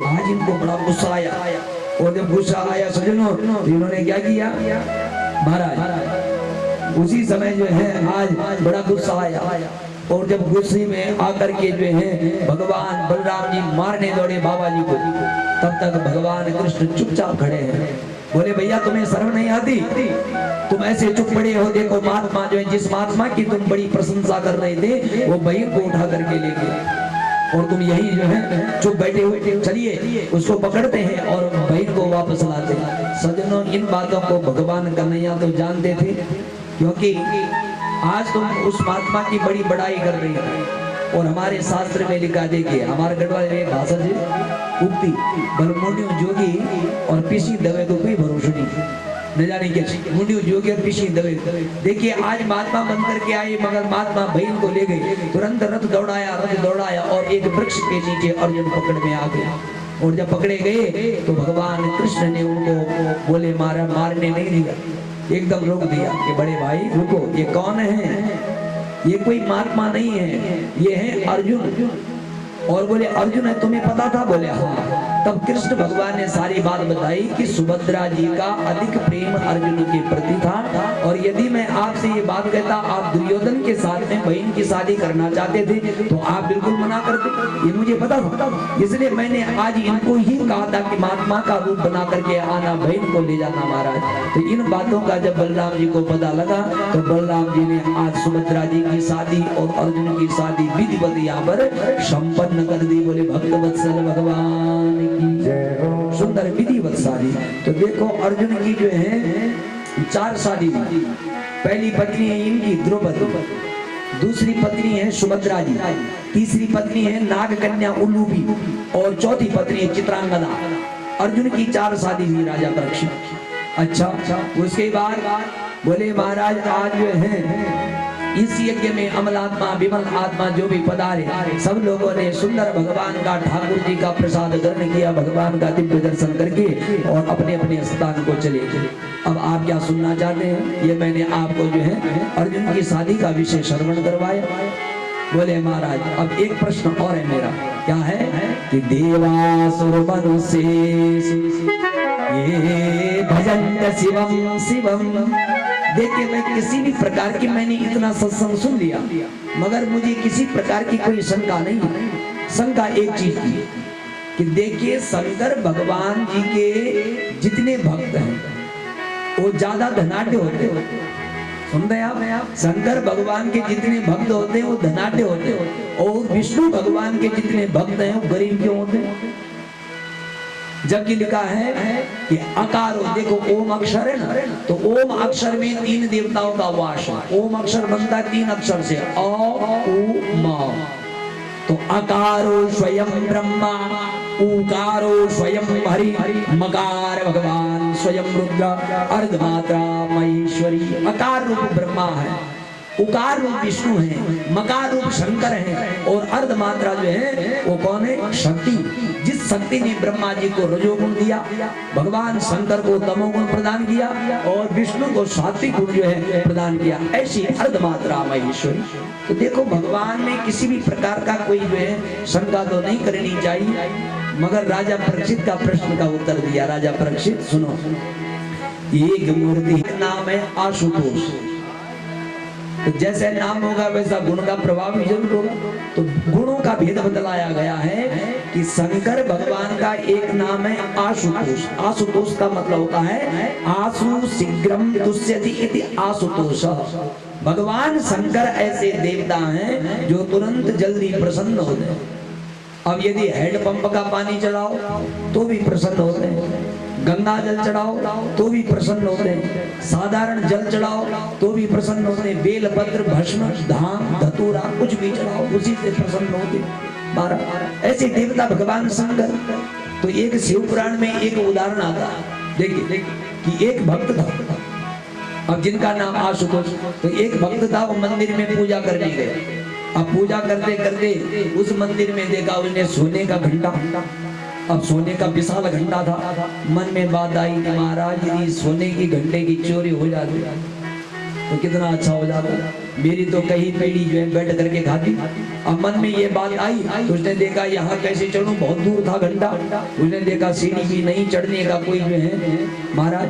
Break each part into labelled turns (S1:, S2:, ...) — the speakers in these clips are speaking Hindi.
S1: आज इनको बड़ा गुस्सा आया, और जब गुस्सा आया सज्जनों तो इन्होंने क्या किया महाराज, उसी समय जो है आज बड़ा गुस्सा आया, और जब गुस्से में आकर के जो है भगवान बलराम जी मारने दौड़े बाबा जी को, तब तक भगवान कृष्ण चुपचाप खड़े हैं। बोले भैया तुम्हें शर्म नहीं आती, तुम ऐसे चुप पड़े हो? देखो महात्मा जो है, जिस महात्मा की तुम बड़ी प्रशंसा कर रहे थे वो बहन को उठा करके ले गए, और तुम यही जो है चुप बैठे हुए। चलिए उसको पकड़ते हैं और बहन को वापस लाते हैं। सज्जनों इन बातों को भगवान कन्हैया तो जानते थे, क्योंकि आज तुम उस महात्मा की बड़ी बड़ाई कर रही हो, और हमारे शास्त्र में लिखा, देखिए हमारे गढ़वाल में भाषा से उक्ति बलमुनियों जोगी और पिसी दवे को कोई भरोसा नहीं, न जाने क्या मुनियों जोगी और पिसी दवे। देखिए आज महात्मा बन करके आए, मगर महात्मा बहन को ले गए, तुरंत रथ दौड़ाया और एक वृक्ष के नीचे अर्जुन पकड़ में आ गए, और जब पकड़े गए तो भगवान कृष्ण ने उनको बोले मारने नहीं दिया, एकदम रोक दिया कि बड़े भाई रुको, ये कौन है? ये कोई महात्मा नहीं है, ये है अर्जुन। और बोले अर्जुन है, तुम्हें पता था? बोले हाँ। तब कृष्ण भगवान ने सारी बात बताई कि सुभद्रा जी का अधिक प्रेम अर्जुन के प्रति था, और यदि मैं आपसे ये बात कहता आप दुर्योधन के साथ में बहन की शादी करना चाहते थे तो आप बिल्कुल मना करते, ये मुझे पता था, इसलिए मैंने आज इनको ही कहा था कि महात्मा का रूप बना करके आना, बहन को ले जाना महाराज। तो इन बातों का जब बलराम जी को पता लगा तो बलराम जी ने आज सुभद्रा जी की शादी और अर्जुन की शादी विधिवत यहाँ पर संपन्न कर दी। बोले भक्त वत्सल भगवान की जय हो। सुंदर विधिवत शादी। तो देखो अर्जुन की जो है 4 शादी हुई। पहली पत्नी है इनकी द्रौपदी, दूसरी पत्नी है सुभद्रा जी, तीसरी पत्नी है नागकन्या उलूपी, और चौथी पत्नी है चित्रांगदा। अर्जुन की 4 शादी हुई राजा परीक्षित। अच्छा, उसके बाद बोले महाराज आज जो है इस यज्ञ में अमलात्मा विमल आत्मा जो भी पधारे, सब लोगों ने सुंदर भगवान का ठाकुर जी का प्रसाद ग्रहण किया, भगवान का दिव्य दर्शन करके और अपने अपने स्थान को चले गए। अब आप क्या सुनना चाहते हैं? ये मैंने आपको जो है अर्जुन की शादी का विषय श्रवण करवाया। बोले महाराज अब एक प्रश्न और है मेरा, क्या है कि देवासुर मनुष्य ये भजन शिवम शिवम। देखिए मैं किसी भी प्रकार की, मैंने इतना सत्संग सुन लिया मगर मुझे किसी प्रकार की कोई शंका नहीं। शंका एक चीज की कि देखिए शंकर भगवान जी के जितने भक्त हैं वो ज्यादा धनाढ़ होते हैं। सुन रहे आप? शंकर भगवान के जितने भक्त होते हैं वो धनाढ़ होते हैं, और विष्णु भगवान के जितने भक्त हैं वो गरीब क्यों होते हैं? जबकि लिखा है कि अकारो, देखो ओम अक्षर है ना, तो ओम अक्षर में 3 देवताओं का वास है। ओम अक्षर बनता है 3 अक्षर से, अ उ म। तो अकारो स्वयं ब्रह्मा, उकारो स्वयं हरि, मकार भगवान स्वयं रुद्र, अर्धमात्रा महेश्वरी। अकार रूप ब्रह्मा है, उकार रूप विष्णु है, मकार रूप शंकर है, और अर्धमात्रा जो है वो कौन है? शक्ति। जिस शक्ति ने ब्रह्मा जी को रजोगुण दिया, भगवान शंकर को तमोगुण प्रदान किया, और विष्णु को सात्विक गुण जो है प्रदान किया, ऐसी अर्धमात्रा महेश्वरी। तो देखो भगवान में किसी भी प्रकार का कोई जो है शंका तो नहीं करनी चाहिए। मगर राजा परीक्षित का प्रश्न का उत्तर दिया। राजा परीक्षित सुनो, एक मूर्ति नाम है आशुतोष, तो जैसे नाम होगा वैसा गुण का प्रभाव भी जरूर होगा। तो गुणों का भेद बतलाया गया है कि शंकर भगवान का एक नाम है आशुतोष। आशुतोष का मतलब होता है आशु शीघ्रम तुष्यति इति आशुतोष। भगवान शंकर ऐसे देवता हैं जो तुरंत जल्दी प्रसन्न होते हैं। अब यदि हैंडपंप का पानी चढ़ाओ तो भी प्रसन्न होते हैं, गंगा जल चढ़ाओ तो भी प्रसन्न होते हैं, साधारण जल चढ़ाओ तो भी प्रसन्न होते हैं, बेल पत्र भस्म धाम धतूरा कुछ भी चढ़ाओ उसी से प्रसन्न होते महाराज। ऐसे देवता भगवान शंकर। तो एक शिव पुराण में एक उदाहरण आता, देखिए कि एक भक्त था, अब जिनका नाम आशुतोष। तो एक भक्त था, वो मंदिर में पूजा करने गए। अब पूजा करते करते उस मंदिर में देखा उसने सोने का घंटा, अब सोने का विशाल घंटा था। मन में बात आई कि महाराज यदि सोने की घंटे की चोरी हो जाती तो कितना अच्छा हो जाता। मेरी तो कहीं पीढ़ी जो है बैठ करके खाती। अब मन में ये बात आई, उसने देखा यहाँ कैसे चलूं, बहुत दूर था घंटा। उसने देखा सीढ़ी भी नहीं चढ़ने का कोई जो है, महाराज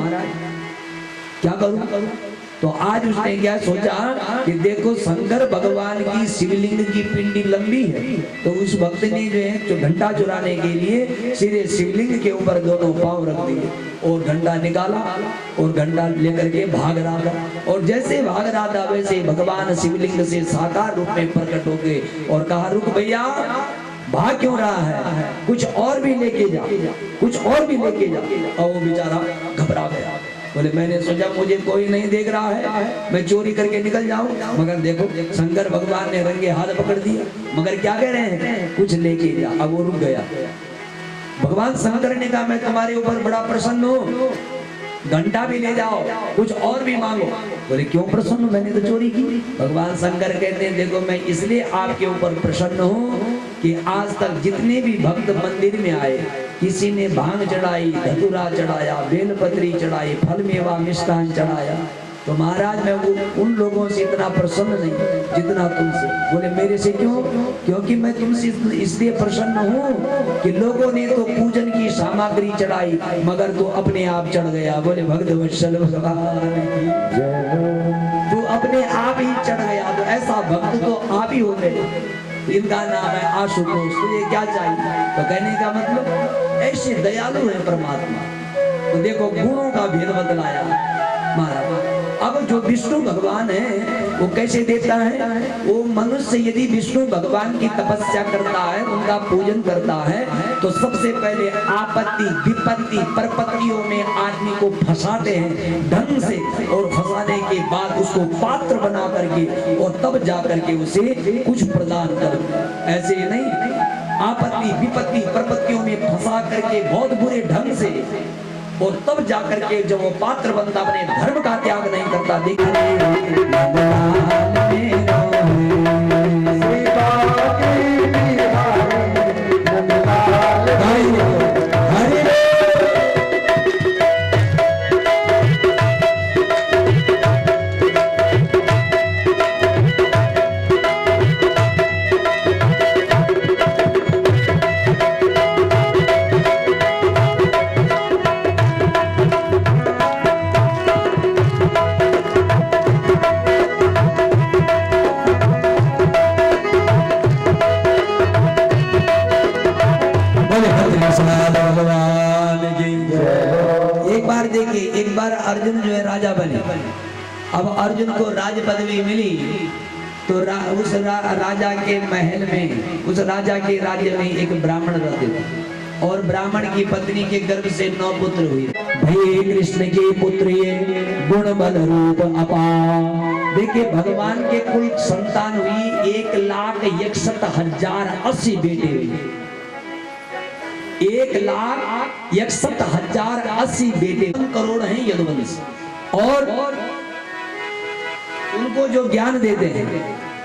S1: क्या करूं। तो आज उसने क्या सोचा कि देखो शंकर भगवान की शिवलिंग की पिंडी लंबी है, तो उस भक्त ने जो है जो घंटा चुराने के लिए सीधे शिवलिंग के ऊपर दोनों पांव रख दिए और घंटा निकाला और घंटा लेकर के भाग रहा था। और जैसे भाग रहा था वैसे भगवान शिवलिंग से साकार रूप में प्रकट हो गए और कहा, रुक भैया, भाग क्यों रहा है, कुछ और भी लेके जा, कुछ और भी लेके जा। और वो बेचारा घबरा गया, बोले मैंने सोचा मुझे कोई नहीं देख रहा है, मैं चोरी करके निकल जाऊं, मगर देखो शंकर भगवान ने रंगे हाथ पकड़ दिया। मगर क्या कह रहे हैं, कुछ लेके जा। अब वो रुक गया। भगवान शंकर ने कहा, मैं तुम्हारे ऊपर बड़ा प्रसन्न हूँ, घंटा भी ले जाओ, कुछ और भी मांगो। बोले क्यों प्रसन्न, मैंने तो चोरी की। भगवान शंकर कहते हैं, देखो मैं इसलिए आपके ऊपर प्रसन्न हूँ कि आज तक जितने भी भक्त मंदिर में आए, किसी ने भांग चढ़ाई, धतूरा चढ़ाया, बेलपत्री चढ़ाई, फल मेवा मिष्ठान चढ़ाया, तो महाराज मैं वो उन लोगों से इतना प्रसन्न नहीं जितना तुमसे। बोले मेरे से क्यों, क्योंकि मैं तुमसे इसलिए प्रसन्न हूँ कि लोगों ने तो पूजन की सामग्री चढ़ाई मगर तू अपने आप चढ़ गया। बोले भक्त वत्सल भगवान तू अपने आप ही चढ़ गया, तो ऐसा भक्त तो आप ही हो गए। इनका नाम है आशुतोष, तुझे क्या चाहिए। तो कहने का मतलब ऐसे दयालु है परमात्मा। तो देखो गुणों का भेद बतलाया महाराज। अब जो विष्णु भगवान है वो कैसे देता है, वो मनुष्य यदि विष्णु भगवान की तपस्या करता है, उनका पूजन करता है, तो सबसे पहले आपत्ति विपत्ति परपत्तियों में आदमी को फंसाते हैं ढंग से, और फंसाने के बाद उसको पात्र बना करके और तब जा करके उसे कुछ प्रदान करते। ऐसे नहीं, आपत्ति विपत्ति परपत्तियों में फंसा करके बहुत बुरे ढंग से, और तब जाकर के जब वो पात्र बनता, अपने धर्म का त्याग नहीं करता। एक बार अर्जुन जो है राजा बने। अब अर्जुन को राज पदवी मिली, तो उस राजा के महल में, उस राजा के राज्य में एक ब्राह्मण रहते थे, और ब्राह्मण की पत्नी के गर्भ से 9 पुत्र हुए। भई कृष्ण के पुत्र ये गुण बल रूप अपार। देखिए भगवान के कुल संतान हुई 1,61,080 बेटे हुए। 1,61,080 बेटे, करोड़ हैं यदुवंश। और उनको जो ज्ञान देते हैं,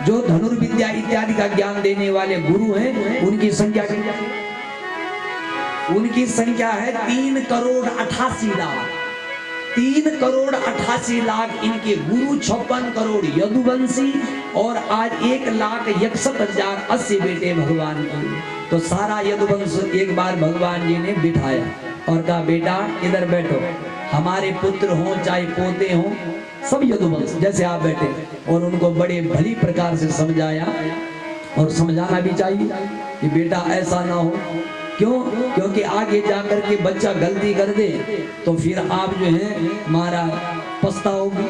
S1: जो धनुर्विद्या इत्यादि का ज्ञान देने वाले गुरु हैं, उनकी संख्या है 3,88,00,000। 3,88,00,000 इनके गुरु, 56 करोड़ यदुवंशी, और आज 1,61,080 बेटे भगवान के। तो सारा यदुवंश एक बार भगवान जी ने बिठाया और कहा, बेटा इधर बैठो, हमारे पुत्र हो चाहे पोते हो, सब यदुवंश जैसे आप बैठे, और उनको बड़े भली प्रकार से समझाया। और समझाना भी चाहिए कि बेटा ऐसा ना हो। क्यों? क्योंकि आगे जाकर के बच्चा गलती कर दे तो फिर आप जो है हमारा पछताओगे।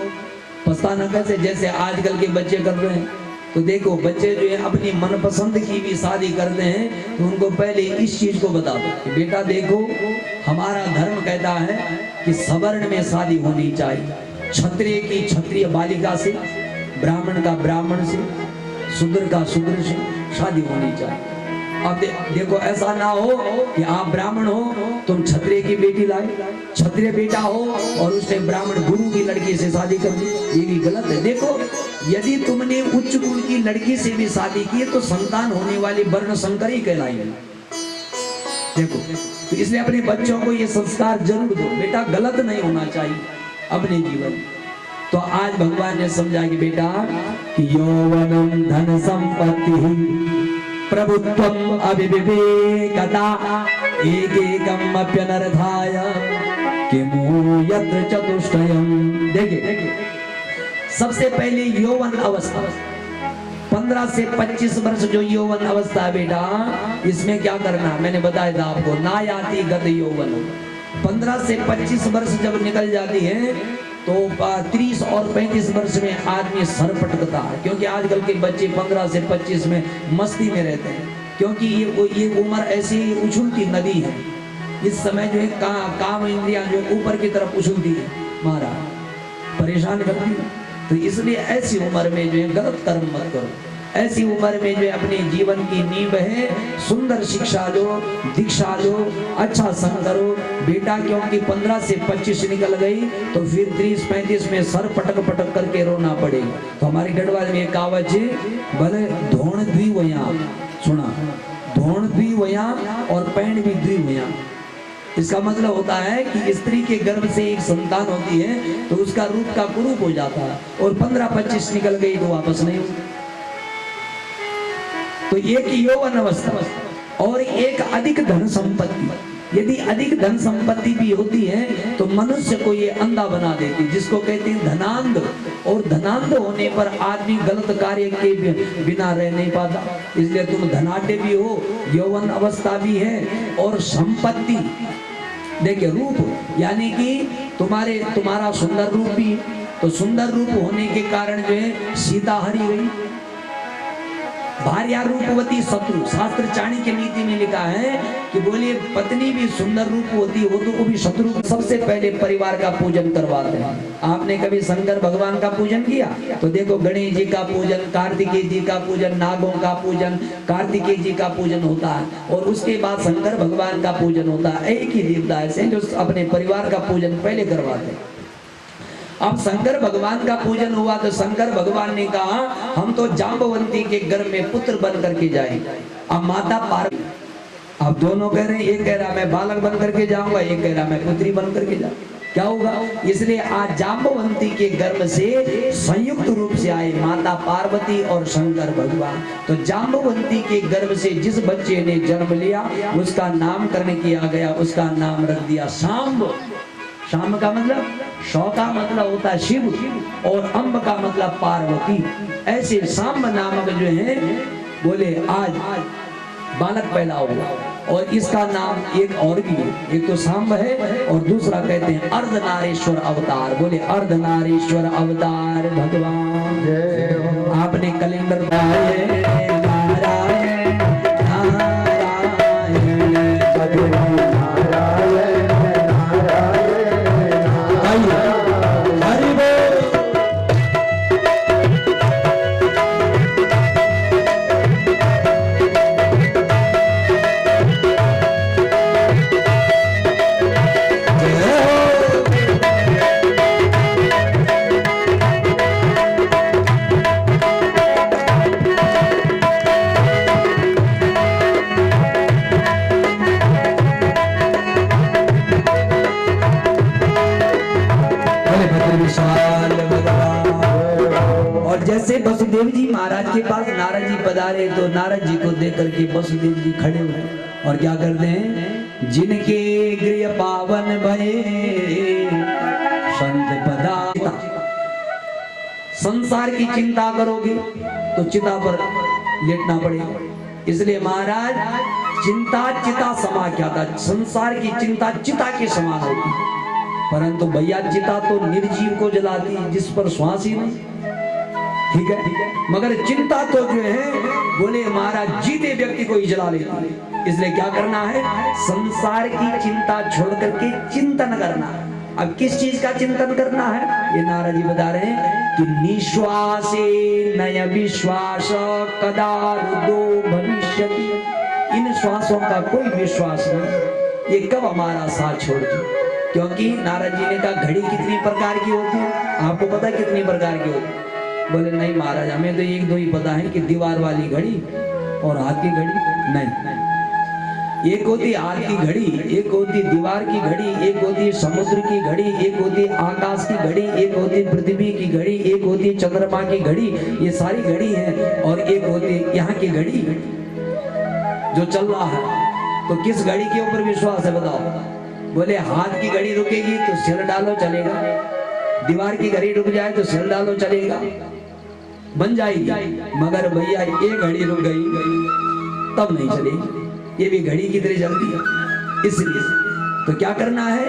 S1: पछताना कैसे, जैसे आजकल के बच्चे कर रहे हैं। तो देखो बच्चे जो है अपनी मनपसंद की भी शादी करते हैं, तो उनको पहले इस चीज को बता दो कि बेटा देखो, हमारा धर्म कहता है कि सवर्ण में शादी होनी चाहिए। क्षत्रिय की क्षत्रिय बालिका से, ब्राह्मण का ब्राह्मण से, शूद्र का शूद्र से शादी होनी चाहिए। अब देखो ऐसा ना हो कि आप ब्राह्मण हो, तुम क्षत्रिय की बेटी लाए, क्षत्रिय बेटा हो और उसने ब्राह्मण गुरु की लड़की से शादी कर दी, ये भी गलत है। देखो यदि तुमने उच्च कुल की लड़की से भी शादी की है तो संतान होने वाली वर्ण संकर ही कहलाएंगे। देखो तो इसलिए अपने बच्चों को ये संस्कार जरूर दो, बेटा गलत नहीं होना चाहिए अपने जीवन। तो आज भगवान ने समझा कि बेटा यौवनम धन संपत्ति प्रभुत्वम अविवेकता एकेकम अप्यनर्थाय किमु यत्र चतुष्टयम। देखिए सबसे पहले यौवन अवस्था 15 से 25 वर्ष जो यौवन अवस्था है बेटा, इसमें क्या करना मैंने बताया था आपको, ना याति गत यौवन। 15 से 25 वर्ष जब निकल जाती है तो 30 और 35 वर्ष में आदमी सर पटकता है, क्योंकि आजकल के बच्चे 15 से 25 में मस्ती में रहते हैं, क्योंकि ये उम्र ऐसी उछलती नदी है। इस समय जो है काम इंद्रियां जो है ऊपर की तरफ उछलती है, मारा परेशान करती है। तो इसलिए ऐसी उम्र में जो है गलत कर्म मत करो। ऐसी उम्र में जो है अपने जीवन की नींव है, सुंदर शिक्षा लो, दीक्षा लो, अच्छा संग करो बेटा, क्योंकि 15 से 25 निकल गई तो फिर 30-35 में सर पटक पटक करके रोना पड़ेगा। तो हमारी गढ़वाल में एक कहावत है, भले धोण दी वया, सुना, धोण दी वया और पैण भी दी वया। इसका मतलब होता है कि स्त्री के गर्भ से एक संतान होती है तो उसका रूप का कुरूप हो जाता है, और 15-25 निकल गई तो वापस नहीं होती। तो एक यौवन अवस्था और एक अधिक धन संपत्ति। यदि अधिक धन संपत्ति भी होती है तो मनुष्य को ये अंधा बना देती, जिसको कहते हैं धनांध। और धनांध होने पर आदमी गलत कार्य के बिना रह नहीं पाता। इसलिए तुम धनाढ्य भी हो, यौवन अवस्था भी है, और संपत्ति देखिए रूप, यानी कि तुम्हारा सुंदर रूप भी, तो सुंदर रूप होने के कारण जो है सीता हरी गई। भार्या रूपवती शत्रु, शास्त्र चाणक्य नीति में लिखा है कि बोलिए पत्नी भी सुंदर रूप होती हो तो वो भी शत्रु। सबसे पहले परिवार का पूजन करवाते हैं। आपने कभी शंकर भगवान का पूजन किया तो देखो गणेश जी का पूजन, कार्तिकेय जी का पूजन, नागों का पूजन, कार्तिकेय जी का पूजन होता है, और उसके बाद शंकर भगवान का पूजन होता है। एक ही देवता ऐसे जो अपने परिवार का पूजन पहले करवाते हैं। अब शंकर भगवान का पूजन हुआ तो शंकर भगवान ने कहा हम तो जांबवंती के गर्भ में पुत्र बन करके जाएंगे। अब माता पार्वती, अब दोनों कह रहे हैं, एक कह रहा मैं बालक बन करके जाऊंगा, एक कह रहा मैं पुत्री बन करके जाऊंगा। क्या होगा? इसलिए आज जांबवंती के गर्भ से संयुक्त रूप से आए माता पार्वती और शंकर भगवान। तो जांबवंती के गर्भ से जिस बच्चे ने जन्म लिया उसका नामकरण किया गया, उसका नाम रख दिया शांब। शाम का मतलब, शौ का मतलब होता है शिव, और अम्ब का मतलब पार्वती। ऐसे शाम नामक जो है बोले आज बालक पैदा हुआ, और इसका नाम एक और भी है, एक तो सांब है और दूसरा कहते हैं अर्धनारीश्वर अवतार। बोले अर्धनारीश्वर अवतार भगवान। आपने कैलेंडर जैसे वसुदेव जी महाराज के पास नारद जी पधारे तो नारद जी को देख करके वसुदेव जी खड़े हुए और क्या करते हैं, जिनके गृह पावन भये संत पदा। संसार की चिंता करोगे तो चिता पर लेटना पड़ेगा। इसलिए महाराज चिंता चिता समा क्या था, संसार की चिंता चिता के समान होती, परंतु भैया चिता तो निर्जीव को जलाती जिस पर श्वास ही नहीं। ठीक है, मगर चिंता तो जो है बोले महाराज जीते व्यक्ति को ही जला लेती है। इसलिए क्या करना है, संसार की चिंता छोड़ करके चिंतन करना है। अब किस चीज का चिंतन करना है, ये नारद जी बता रहे हैं कि निश्वासे नय विश्वास कदा रुदो भविष्यति। इन श्वासों का कोई विश्वास नहीं, ये कब हमारा साथ छोड़ दे। क्योंकि नारद जी ने कहा घड़ी कितनी प्रकार की होती है, आपको पता है कितनी प्रकार की होती है? बोले नहीं महाराज हमें तो एक दो ही पता है कि दीवार वाली घड़ी और हाथ की घड़ी नहीं। एक होती हाथ की घड़ी, एक होती दीवार की घड़ी, एक होती समुद्र की घड़ी, एक होती आकाश की घड़ी, एक होती पृथ्वी की घड़ी, एक होती चंद्रमा की घड़ी। ये सारी घड़ी है। और एक होती यहाँ की घड़ी जो चल रहा है। तो किस घड़ी के ऊपर विश्वास है बताओ? बोले हाथ की घड़ी रुकेगी तो सिर डालो चलेगा, दीवार की घड़ी रुक जाए तो सिर डालो चलेगा, बन जाएगी। मगर भैया ये घड़ी रुक गई तब नहीं चलेगी, ये भी घड़ी की तरह चलती है। इसलिए तो क्या करना है,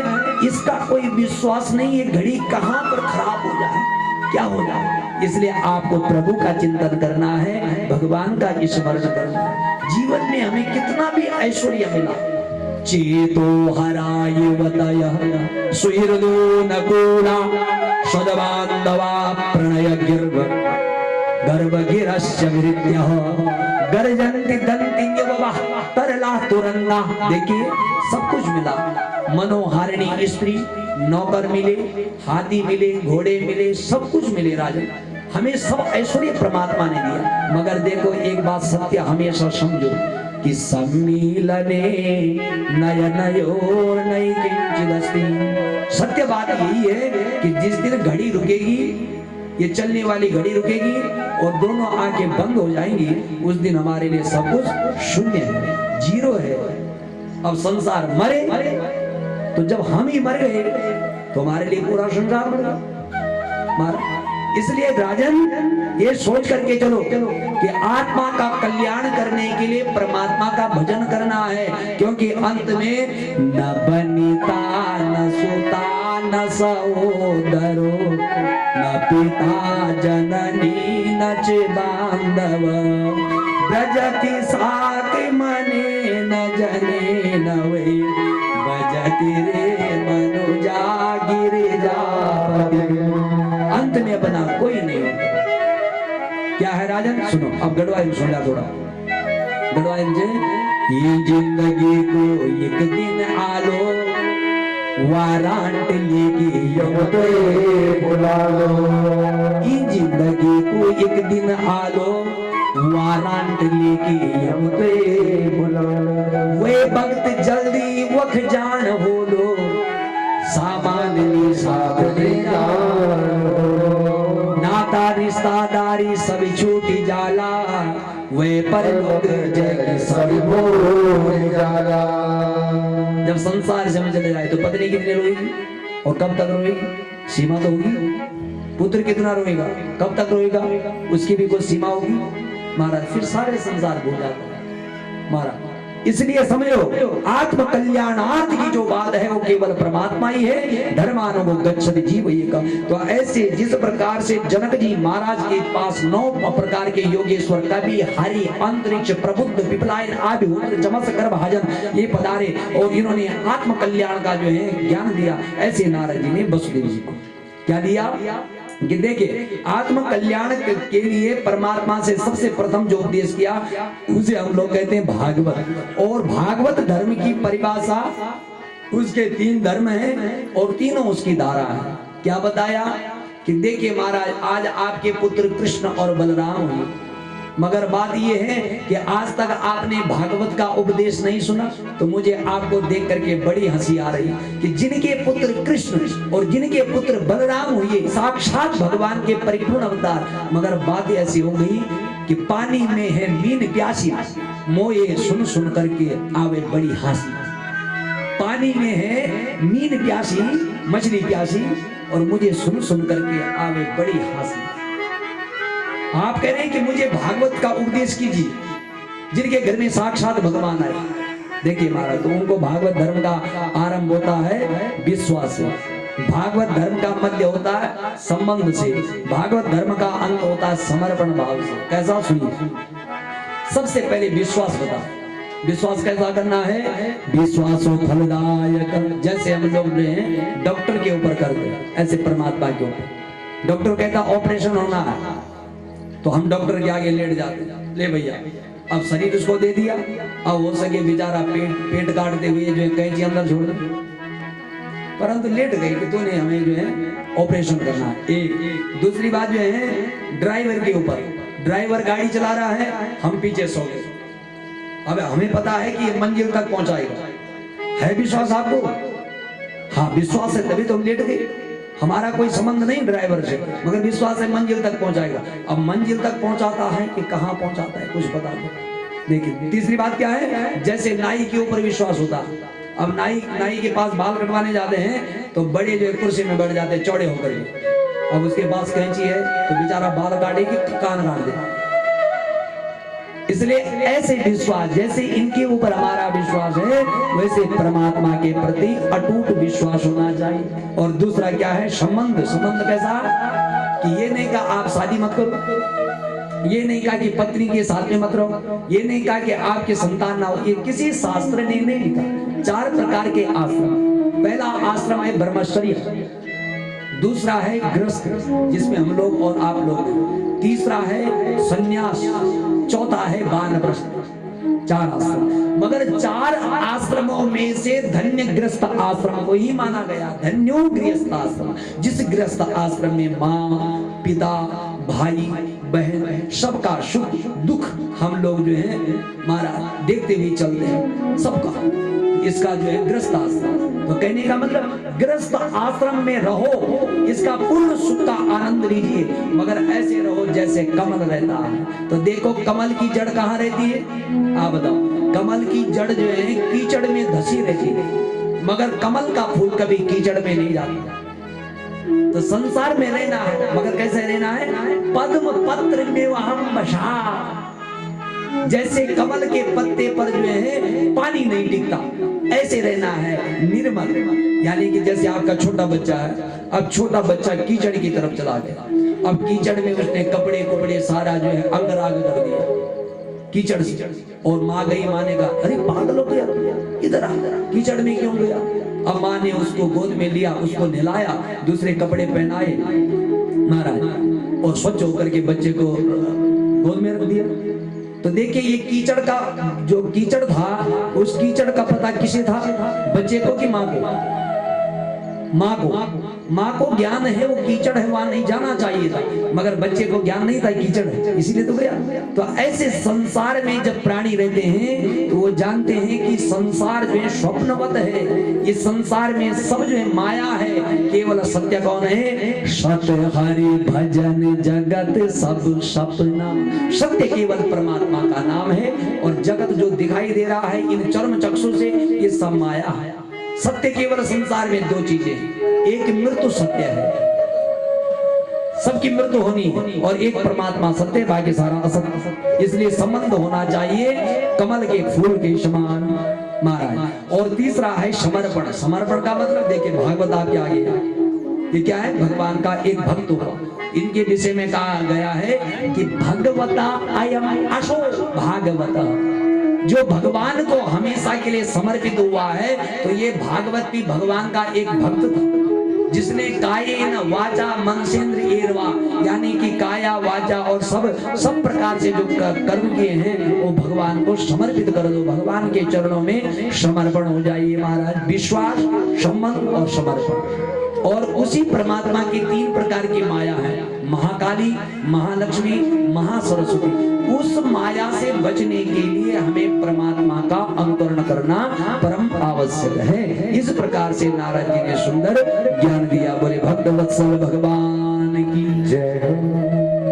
S1: इसका कोई विश्वास नहीं है घड़ी कहां पर खराब हो जाए, क्या हो जाए। इसलिए आपको प्रभु का चिंतन करना है, भगवान का स्मरण करना है। जीवन में हमें कितना भी ऐश्वर्य मिला, चेतो हरायुवतयः सुहृदो नकुला सद्बान्धवा प्रणय गर्भगिरस्य विरित्यः गर्जन्ति दन्ति यववः तरला तुरन्ना। देखिए सब कुछ मिला, मनोहारिणी स्त्री, नौकर मिले, हाथी मिले, घोड़े मिले, सब कुछ मिले राजन, हमें सब ऐश्वर्य परमात्मा ने दिया। मगर देखो एक बात सत्य हमेशा समझो कि सम्मिलने नयनयोर नैकिंचिदस्ति। सत्य बात यही है कि जिस दिन घड़ी रुकेगी, ये चलने वाली घड़ी रुकेगी और दोनों आंखें बंद हो जाएंगी, उस दिन हमारे लिए सब कुछ शून्य है, जीरो है। अब संसार मरे तो जब हम ही मर गए तो हमारे लिए पूरा संसार मर गया। इसलिए राजन ये सोच करके चलो कि आत्मा का कल्याण करने के लिए परमात्मा का भजन करना है, क्योंकि अंत में न बनिता न सुता न सहोदरो न पिता जननी न च बांधव ब्रजति साति मने न जने न वे बजति रे मनुजा गिरिजापति। अंत में अपना कोई नहीं होता। क्या है राजन? सुनो अब गढ़वाई में सुना थोड़ा। गढ़वाई में ये जिंदगी को एक दिन आलो वारंट लेके यमते बुला लो। ये जिंदगी को एक दिन आलो वारंट लेके यमते बुला लो। वे वक्त जल्दी वक्त जान हो लो, सामान ले साथ ले नाता रिश्तादारी सब छूटी जाला, वे पर लोग जग सब भूल जाला। जब संसार से चले जाए तो पत्नी कितने रोएगी और कब तक रोएगी? सीमा तो होगी। पुत्र कितना रोएगा, कब तक रोएगा, उसकी भी कोई सीमा होगी महाराज। फिर सारे संसार भूल जाता है महाराज। इसलिए समझो आत्म कल्याणार्थ की जो बात है वो केवल परमात्मा ही है। धर्मानुगो गच्छति जीव एकम। तो ऐसे जिस प्रकार से जनक जी महाराज के पास 9 प्रकार के योगेश्वर कवि हरि अंतरिक्ष प्रबुद्ध पिपलायन आदि चमस गर्भ भाजन ये पधारे और इन्होंने आत्म कल्याण का जो है ज्ञान दिया, ऐसे नारद जी ने वसुदेव जी को क्या दिया कि देखिए आत्म कल्याण के लिए परमात्मा से सबसे प्रथम जो उपदेश किया उसे हम लोग कहते हैं भागवत। और भागवत धर्म की परिभाषा, उसके 3 धर्म हैं और तीनों उसकी धारा है। क्या बताया कि देखिए महाराज आज आपके पुत्र कृष्ण और बलराम हुए, मगर बात यह है कि आज तक आपने भागवत का उपदेश नहीं सुना। तो मुझे आपको देख करके बड़ी हंसी आ रही कि जिनके पुत्र कृष्ण और जिनके पुत्र बलराम हुए साक्षात भगवान के परिपूर्ण अवतार, मगर बात ऐसी हो गई कि पानी में है मीन प्यासी, मोये सुन सुन करके आवे बड़ी हंसी। पानी में है मीन प्यासी, मछली प्यासी, और मुझे सुन सुन करके आवे बड़ी हंसी। आप कह रहे हैं कि मुझे भागवत का उपदेश कीजिए, जिनके घर में साक्षात भगवान आए। देखिए महाराज तो उनको भागवत धर्म का आरंभ होता है विश्वास से, भागवत धर्म का मध्य होता है संबंध से, भागवत धर्म का अंत होता है समर्पण भाव से। कैसा? सुनिए, सबसे पहले विश्वास बता। विश्वास कैसा करना है? विश्वासो फलदायक। जैसे हम लोग जो है डॉक्टर के ऊपर करते हैं, ऐसे परमात्मा के ऊपर। डॉक्टर कहता ऑपरेशन होना है तो हम डॉक्टर के आगे लेट जाते, ले भैया अब शरीर उसको दे दिया, अब हो सके बेचारा पेट काटते हुए जो है कैंची अंदर छोड़ दे, परंतु लेट गई कि तूने हमें जो है ऑपरेशन करना है। एक दूसरी बात जो है ड्राइवर के ऊपर, ड्राइवर गाड़ी चला रहा है, हम पीछे सो गए, अब हमें पता है कि ये मंजिल तक पहुंचाएगा, है विश्वास आपको? हाँ, विश्वास है तभी तो हम लेट गए। हमारा कोई संबंध नहीं ड्राइवर से, मगर विश्वास है मंजिल तक पहुंचाएगा। अब मंजिल तक पहुंचाता है कि कहां पहुंचाता है, कुछ बता दो। देखिए तीसरी बात क्या है, जैसे नाई के ऊपर विश्वास होता है। अब नाई के पास बाल कटवाने जाते हैं तो बड़े जो कुर्सी में बैठ जाते हैं चौड़े होकर के। अब उसके पास कैंची है तो बेचारा बाल काटे कि कान काट दे। इसलिए ऐसे विश्वास, जैसे इनके ऊपर हमारा विश्वास है, वैसे परमात्मा के प्रति अटूट विश्वास होना चाहिए। और दूसरा क्या है, संबंध। संबंध कैसा कि ये नहीं कहा आप शादी मत करो, ये नहीं कहा कि पत्नी के साथ में मत रहो, ये नहीं कहा कि आपके संतान ना हो, ये किसी शास्त्र ने नहीं लिखा। 4 प्रकार के आश्रम। पहला आश्रम है ब्रह्मचर्य, दूसरा है गृहस्थ जिसमें हम लोग और आप लोग, तीसरा है संन्यास, चौथा है वानप्रस्थ। 4 आश्रम। मगर 4 आश्रमों में से धन्य गृहस्थ आश्रम को ही माना गया, धन्यो गृहस्थ आश्रम। जिस गृहस्थ आश्रम में माँ, पिता, भाई, बहन सबका सुख दुख हम लोग जो है महाराज देखते हुए चलते हैं सबका, इसका जो है गृहस्थ आश्रम। तो कहने का मतलब गृहस्थ आश्रम में रहो, इसका पूर्ण सुख का आनंद लीजिए, मगर ऐसे रहो जैसे कमल रहता है। तो देखो कमल की जड़ कहाँ रहती है, आप बताओ। कमल की जड़ जो है कीचड़ में धसी रहती है, मगर कमल का फूल कभी कीचड़ में नहीं जाता। तो संसार में रहना है, मगर कैसे रहना है, पद्म पत्र में वहां बसा। जैसे कमल के पत्ते पर जो है पानी नहीं टिकता, ऐसे रहना है निर्मल। यानी कि जैसे आपका छोटा बच्चा है, अब छोटा बच्चा कीचड़ की तरफ चला गया, अब कीचड़ में उसने कपड़े कुपड़े सारा जो है अंग राग कर दिया कीचड़ से, और माँ गई, माँ ने कहा अरे पागल हो गया, इधर आ, कीचड़ में क्यों गया। अब माँ ने उसको गोद में लिया, उसको नहलाया, दूसरे कपड़े पहनाए महाराज, और स्वच्छ होकर के बच्चे को गोद में रख दिया। तो देखिए ये कीचड़ का जो कीचड़ था, उस कीचड़ का पता किसे था, बच्चे को कि माँ को? माँ को ज्ञान है वो कीचड़ है, वहां नहीं जाना चाहिए था, मगर बच्चे को ज्ञान नहीं था कीचड़ है, इसीलिए तो गया। तो ऐसे संसार में जब प्राणी रहते हैं तो वो जानते हैं कि संसार जो है स्वप्नवत है, ये संसार में सब जो है माया है, केवल सत्य कौन है, सत्य हरि भजन जगत सब सपना। सत्य केवल परमात्मा का नाम है, और जगत जो दिखाई दे रहा है इन चर्म चक्षु से, ये सब माया है। सत्य केवल संसार में 2 चीजें हैं, एक मृत्यु सत्य है, सबकी मृत्यु होनी, और एक परमात्मा सत्य, बाकी सारा असत्य। इसलिए संबंध होना चाहिए कमल के फूल के समान महाराज। और तीसरा है समर्पण। समर्पण का मतलब देखिए भागवत आपके आगे ये क्या है, भगवान का एक भक्त हुआ, इनके विषय में कहा गया है कि भगवता अयम अशो भागवत, जो भगवान को हमेशा के लिए समर्पित हुआ है। तो ये भागवत भी भगवान का एक भक्त था, जिसने कायेन वाचा मनसेंद्र एरवा, यानी कि काया वाचा और सब प्रकार से जो कर्म किए हैं वो भगवान को समर्पित कर दो, भगवान के चरणों में समर्पण हो जाइए महाराज। विश्वास, संबंध और समर्पण। और उसी परमात्मा की 3 प्रकार की माया है, महाकाली, महालक्ष्मी, महासरस्वती। उस माया से बचने के लिए हमें परमात्मा का अनुकरण करना परम आवश्यक है। इस प्रकार से नारद जी ने सुंदर ज्ञान दिया। बोले भक्त वत्सल भगवान की जय।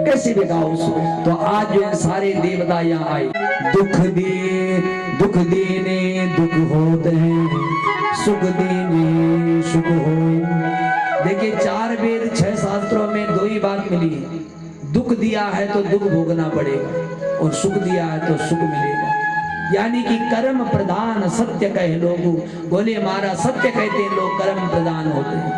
S1: कैसे देखा उसको, तो आज जो सारे देवता यहाँ आए, दुख देने दुख होते हैं, सुख देने सुख हो। देखिए 4 वेद 6 शास्त्रों में 2 ही बात मिली है, दुख दिया है तो दुख भोगना पड़ेगा, और सुख दिया है तो सुख मिलेगा। यानी कि कर्म प्रधान सत्य कहे लोग। बोले हमारा सत्य कहते हैं लोग, कर्म प्रधान होते हैं।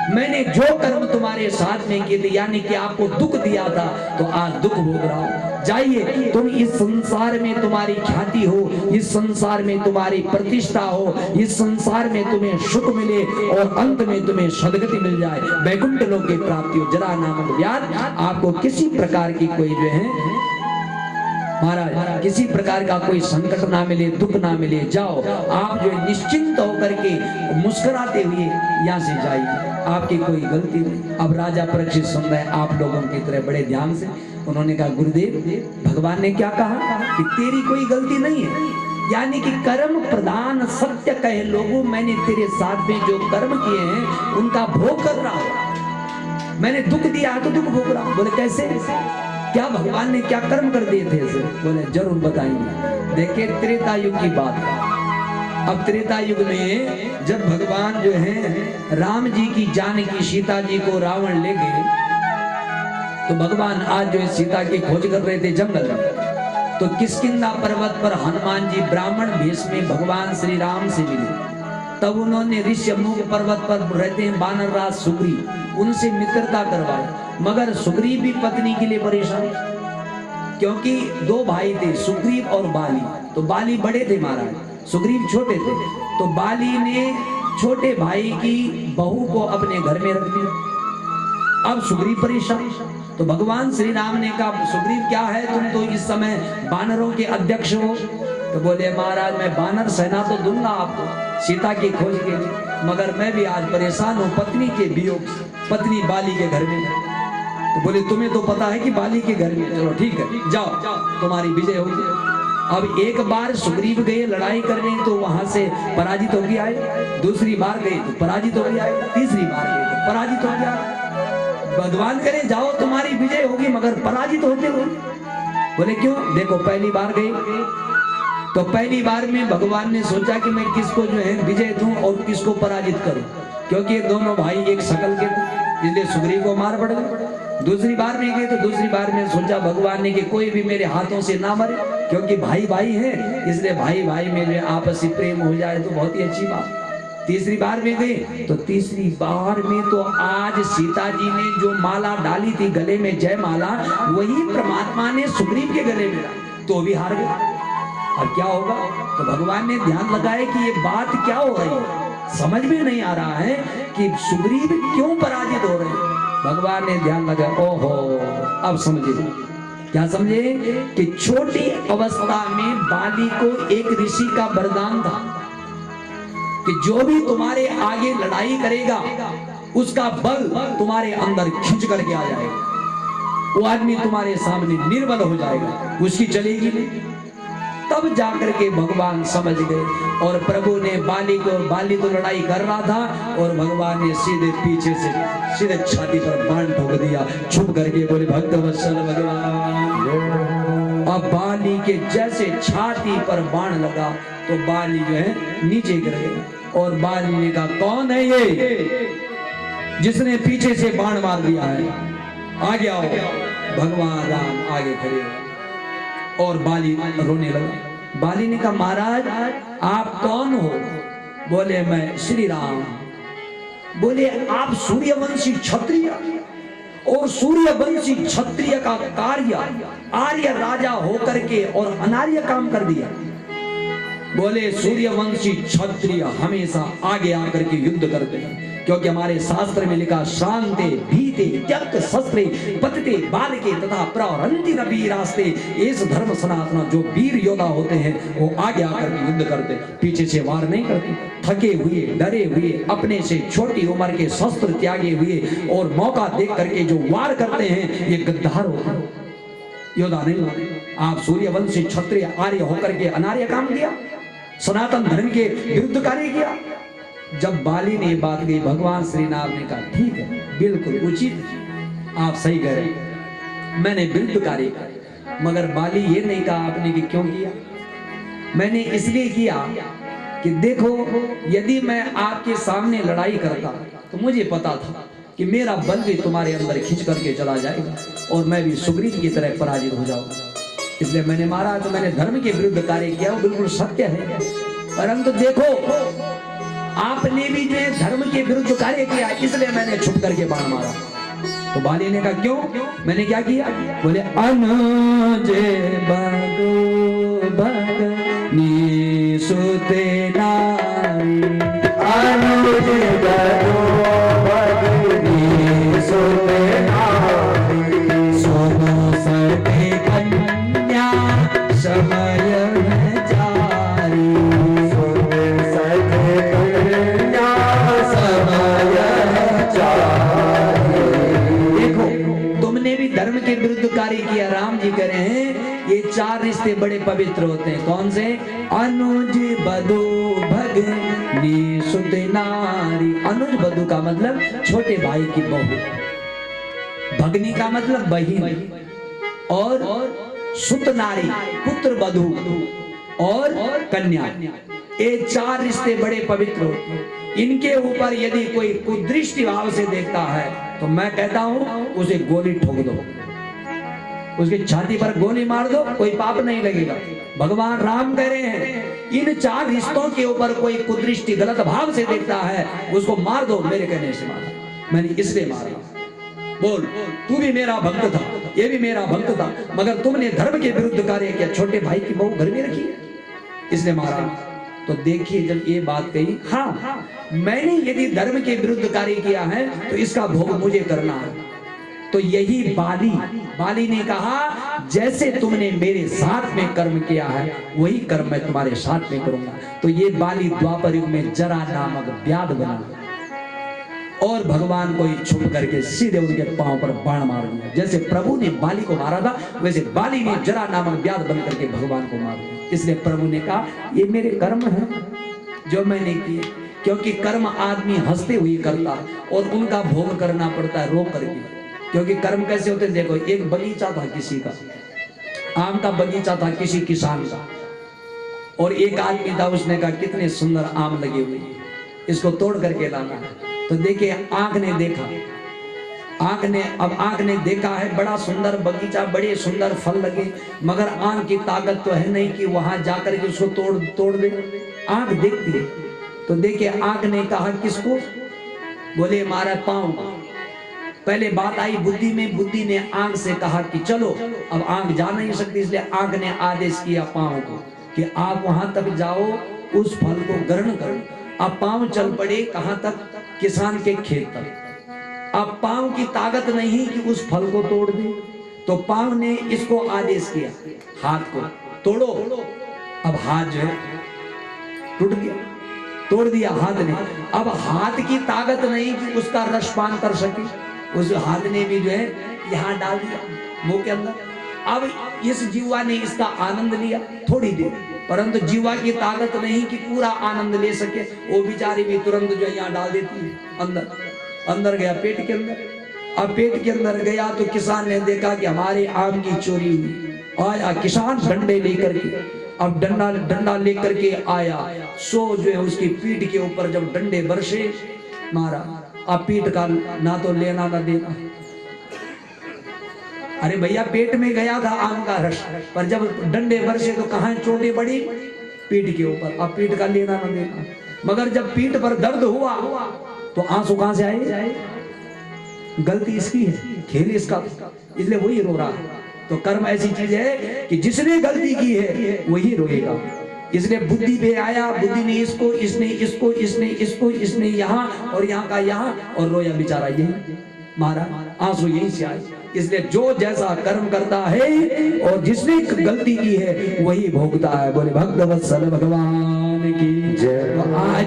S1: मैंने जो कर्म तुम्हारे साथ में किए थे, यानी कि आपको दुख दिया था, तो आज दुख भोग रहा हूं। जाइए, तुम इस संसार में तुम्हारी ख्याति हो, इस संसार में तुम्हारी प्रतिष्ठा हो, इस संसार में तुम्हें सुख मिले, और अंत में तुम्हें सदगति मिल जाए, वैकुंठ लोक की प्राप्ति हो। जरा नामक व्याध आपको किसी प्रकार की कोई जो है महाराज, किसी प्रकार का कोई संकट ना मिले, दुख ना मिले। जाओ आप जो निश्चिंत होकर के मुस्कुराते हुए यहाँ से जाइए, आपकी कोई गलती नहीं। अब राजा परीक्षित सुन रहे आप लोगों की तरह बड़े ध्यान से। उन्होंने कहा गुरुदेव, भगवान ने क्या कहा कि तेरी कोई गलती नहीं है, यानी कि कर्म प्रधान सत्य कहे लोगों, मैंने तेरे साथ में जो कर्म किए हैं उनका भोग कर रहा हूं। मैंने दुख दिया तो दुख भोग रहा हूं। बोले कैसे? क्या भगवान ने क्या कर्म कर दिए थे ऐसे? बोले जरूर बताएंगे। देखिए त्रेता युग की बात। अब त्रेता युग में जब भगवान जो है राम जी की जानकी सीता जी को रावण ले गए, तो भगवान आज जो है सीता की खोज कर रहे थे जंगल में। तो किष्किंधा पर्वत पर हनुमान जी ब्राह्मण भेष में भगवान श्री राम से मिले। तब उन्होंने ऋष्यमुख पर्वत पर रहते हैं बानर राज सुग्रीव, उनसे मित्रता करवाई। मगर सुग्रीव भी पत्नी के लिए परेशान, क्योंकि दो भाई थे सुग्रीव और बाली। तो बाली बड़े थे महाराज, सुग्रीव छोटे थे। तो बाली ने छोटे भाई की बहू को अपने घर में रख दिया। अब सुग्रीव परेशान। तो भगवान श्री राम ने कहा सुग्रीव क्या है, तुम तो इस समय बानरों के अध्यक्ष हो। तो बोले महाराज मैं बानर सेना तो दूंगा आपको सीता की खोज के लिए, मगर मैं भी आज परेशान हूँ पत्नी के वियोग, पत्नी बाली के घर में। तो बोले तुम्हें तो पता है कि बाली के घर में, चलो ठीक है जाओ तुम्हारी विजय होगी। अब एक बार सुग्रीव गए लड़ाई करने तो वहां से पराजित हो गया आए, दूसरी बार गए तो पराजित हो गया आए, तीसरी बार गए तो पराजित हो गया। भगवान करे जाओ तुम्हारी विजय होगी, मगर पराजित होते हो। बोले क्यों? देखो पहली बार गए तो पहली बार में भगवान ने सोचा कि मैं किसको जो है विजय दूं और किसको पराजित करूं, क्योंकि दोनों भाई एक शकल के थे, इसलिए सुग्रीव को मार पड़ गए। दूसरी बार में गए तो दूसरी बार में सोचा भगवान ने कि कोई भी मेरे हाथों से ना मरे, क्योंकि भाई भाई हैं, इसलिए भाई भाई में जो आपसी प्रेम हो जाए तो बहुत ही अच्छी बात। तीसरी बार में गए तो तीसरी बार में तो आज सीता जी ने जो माला डाली थी गले में जय माला, वही परमात्मा ने सुग्रीव के गले में डाली, तो भी हार गए। अब क्या होगा? तो भगवान ने ध्यान लगाया कि ये बात क्या हो रही है, समझ में नहीं आ रहा है कि सुग्रीव क्यों पराजित हो रहे हैं। भगवान ने ध्यान लगाया, ओहो अब समझे। क्या समझे? कि छोटी अवस्था में बाली को एक ऋषि का वरदान था कि जो भी तुम्हारे आगे लड़ाई करेगा उसका बल तुम्हारे अंदर खींच करके आ जाएगा, वो आदमी तुम्हारे सामने निर्बल हो जाएगा, उसकी चलेगी नहीं। तब जाकर के भगवान समझ गए और प्रभु ने बाली तो लड़ाई कर रहा था और भगवान ने सीधे पीछे से सीधे छाती पर बाण ठोक दिया, छुप करके बोले भक्त वत्सल भगवान। अब बाली के जैसे छाती पर बाण लगा तो बाली जो है नीचे गिर गया और बाली ने कहा कौन है ये जिसने पीछे से बाण मार दिया है, आगे आओ। भगवान राम आगे खड़े हुए और बाली रोने लगा। बाली ने कहा महाराज आप कौन हो? बोले मैं श्री राम। बोले आप सूर्यवंशी क्षत्रिय, और सूर्यवंशी क्षत्रिय का कार्य आर्य राजा होकर के और अनार्य काम कर दिया। बोले सूर्यवंशी क्षत्रिय हमेशा आगे आकर के युद्ध करते हैं, क्योंकि हमारे शास्त्र में लिखा शांते भीते त्यक्त शस्त्रे पतते बालके तथा प्रहरन्ति वीरास्ते। इस धर्म सनातन जो वीर योद्धा होते हैं वो आगे आकर के युद्ध करते, पीछे से वार नहीं करते। थके हुए डरे हुए अपने से छोटी उम्र के शस्त्र त्यागे हुए और मौका देख करके जो वार करते हैं ये गद्दार होते हैं, योद्धा नहीं। आप सूर्यवंशी क्षत्रिय आर्य होकर के अनार्य काम किया, सनातन धर्म के विरुद्ध कार्य किया। जब बाली ने बात कही भगवान श्री राम ने कहा ठीक है बिल्कुल उचित, आप सही कह रहे, मैंने विरुद्ध कार्य किया। मगर बाली ये नहीं कहा आपने कि क्यों किया। मैंने इसलिए किया कि देखो यदि मैं आपके सामने लड़ाई करता तो मुझे पता था कि मेरा बल भी तुम्हारे अंदर खींच करके चला जाएगा और मैं भी सुग्रीव की तरह पराजित हो जाऊंगा, इसलिए मैंने मारा। तो मैंने धर्म के विरुद्ध कार्य किया, वो बिल्कुल सत्य है। परंतु देखो आपने भी जो धर्म के विरुद्ध कार्य किया, इसलिए मैंने छुप करके बाण मारा। तो बाली ने कहा क्यों, मैंने क्या किया? बोले अनुजे बगो भगनी सुते नारी, अनुजे बगो भगनी सुते नारी, सोनो सते कन्या समय जारी, सोनो सते कन्या समय जारी। देखो तुमने भी धर्म के विरुद्ध कार्य किया। राम जी कह रहे हैं ये चार रिश्ते बड़े पवित्र होते हैं। कौन से? अनुज बधू भगनी सुत नारी। अनुज बधू का मतलब छोटे भाई की बहू, भगनी का मतलब बहिन, और सुत नारी पुत्र बधू और कन्या। ये 4 रिश्ते बड़े पवित्र होते हैं। इनके ऊपर यदि कोई कुदृष्टि भाव से देखता है तो मैं कहता हूं उसे गोली ठोक दो, उसकी छाती पर गोली मार दो, कोई पाप नहीं लगेगा। भगवान राम कह रहे हैं इन 4 रिश्तों के ऊपर कोई कुदृष्टि गलत भाव से देखता है उसको मार दो। मेरे कहने से मारा, मैंने इसलिए मारा। बोल, तू भी मेरा भक्त था, ये भी मेरा भक्त था, मगर तुमने धर्म के विरुद्ध कार्य किया, छोटे भाई की बहू घर में रखी इसलिए मारा। तो देखिए जब ये बात कही, हाँ मैंने यदि धर्म के विरुद्ध कार्य किया है तो इसका भोग मुझे करना है। तो यही बाली ने कहा जैसे तुमने मेरे साथ में कर्म किया है वही कर्म मैं तुम्हारे साथ में करूंगा। तो ये बाली द्वापर युग में जरा नामक व्याध बना और भगवान को ही छुप करके सीधे उनके पांव पर बाण मार दिया। जैसे प्रभु ने बाली को मारा था वैसे बाली ने जरा नामक व्याध बन करके भगवान को मार दिया। इसलिए प्रभु ने कहा ये मेरे कर्म हैं जो मैंने किए, क्योंकि कर्म आदमी हंसते हुए करता और उनका भोग करना पड़ता है रो करके। क्योंकि कर्म कैसे होते हैं? देखो, एक बगीचा था किसी का, आम का बगीचा था किसी किसान का, और एक आदमी था, उसने कहा कितने सुंदर आम लगे हुए हैं, इसको तोड़ करके लाना है। तो देखिए आंख ने देखा, आंख ने देखा है बड़ा सुंदर बगीचा, बड़े सुंदर फल लगे, मगर आंख की ताकत तो है नहीं कि वहां जाकर के उसको तोड़ दे। आंख देखती है। तो देखिए आंख ने कहा किसको? बोले हमारा पांव। पहले बात आई बुद्धि में, बुद्धि ने आंख से कहा कि चलो, अब आंख जा नहीं सकती, इसलिए आंख ने आदेश किया पांव को कि आप वहां तक जाओ, उस फल को ग्रहण करो। अब पांव चल पड़े कहां तक? किसान के खेत तक। अब पांव की ताकत नहीं कि उस फल को तोड़ दे, तो पांव ने इसको आदेश किया हाथ को तोड़ो। अब हाथ जो है टूट गया, तोड़ दिया हाथ ने। अब हाथ की ताकत नहीं कि उसका रस पान कर सके, उस हाथ ने भी जो है यहाँ डाल दिया मुंह के अंदर। अब इस जीवा ने इसका आनंद लिया थोड़ी देर, परंतु जीवा की ताकत नहीं कि पूरा आनंद ले सके। वो बेचारी भी तुरंत जो यहाँ डाल देती है अंदर गया पेट के अंदर। अब पेट के अंदर गया तो किसान ने देखा कि हमारे आम की चोरी हुई। आया किसान डंडे लेकर के, अब डंडा लेकर के आया, सो जो है उसकी पीठ के ऊपर जब डंडे बरसे मारा। अब पीठ का ना तो लेना ना देना। अरे भैया पेट में गया था आम का रस, पर जब डंडे बरसे तो कहां चोटें पड़ी? पीठ के ऊपर। अब पीठ का लेना ना देना। मगर जब पीठ पर दर्द हुआ तो आंसू कहां से आए? गलती इसकी है, खेल इसका, इसलिए वही रो रहा है। तो कर्म ऐसी चीज है कि जिसने गलती की है वही रोएगा। इसलिए बुद्धि पे आया, बुद्धि ने इसको, इसने इसको, इसने इसको, इसने यहाँ और यहाँ का यहाँ, और रोया बेचारा यही मारा, आंसू यहीं से आए। इसलिए जो जैसा कर्म करता है और जिसने गलती की है वही भोगता है। बोले भक्तवत्सल भगवान की जय। आज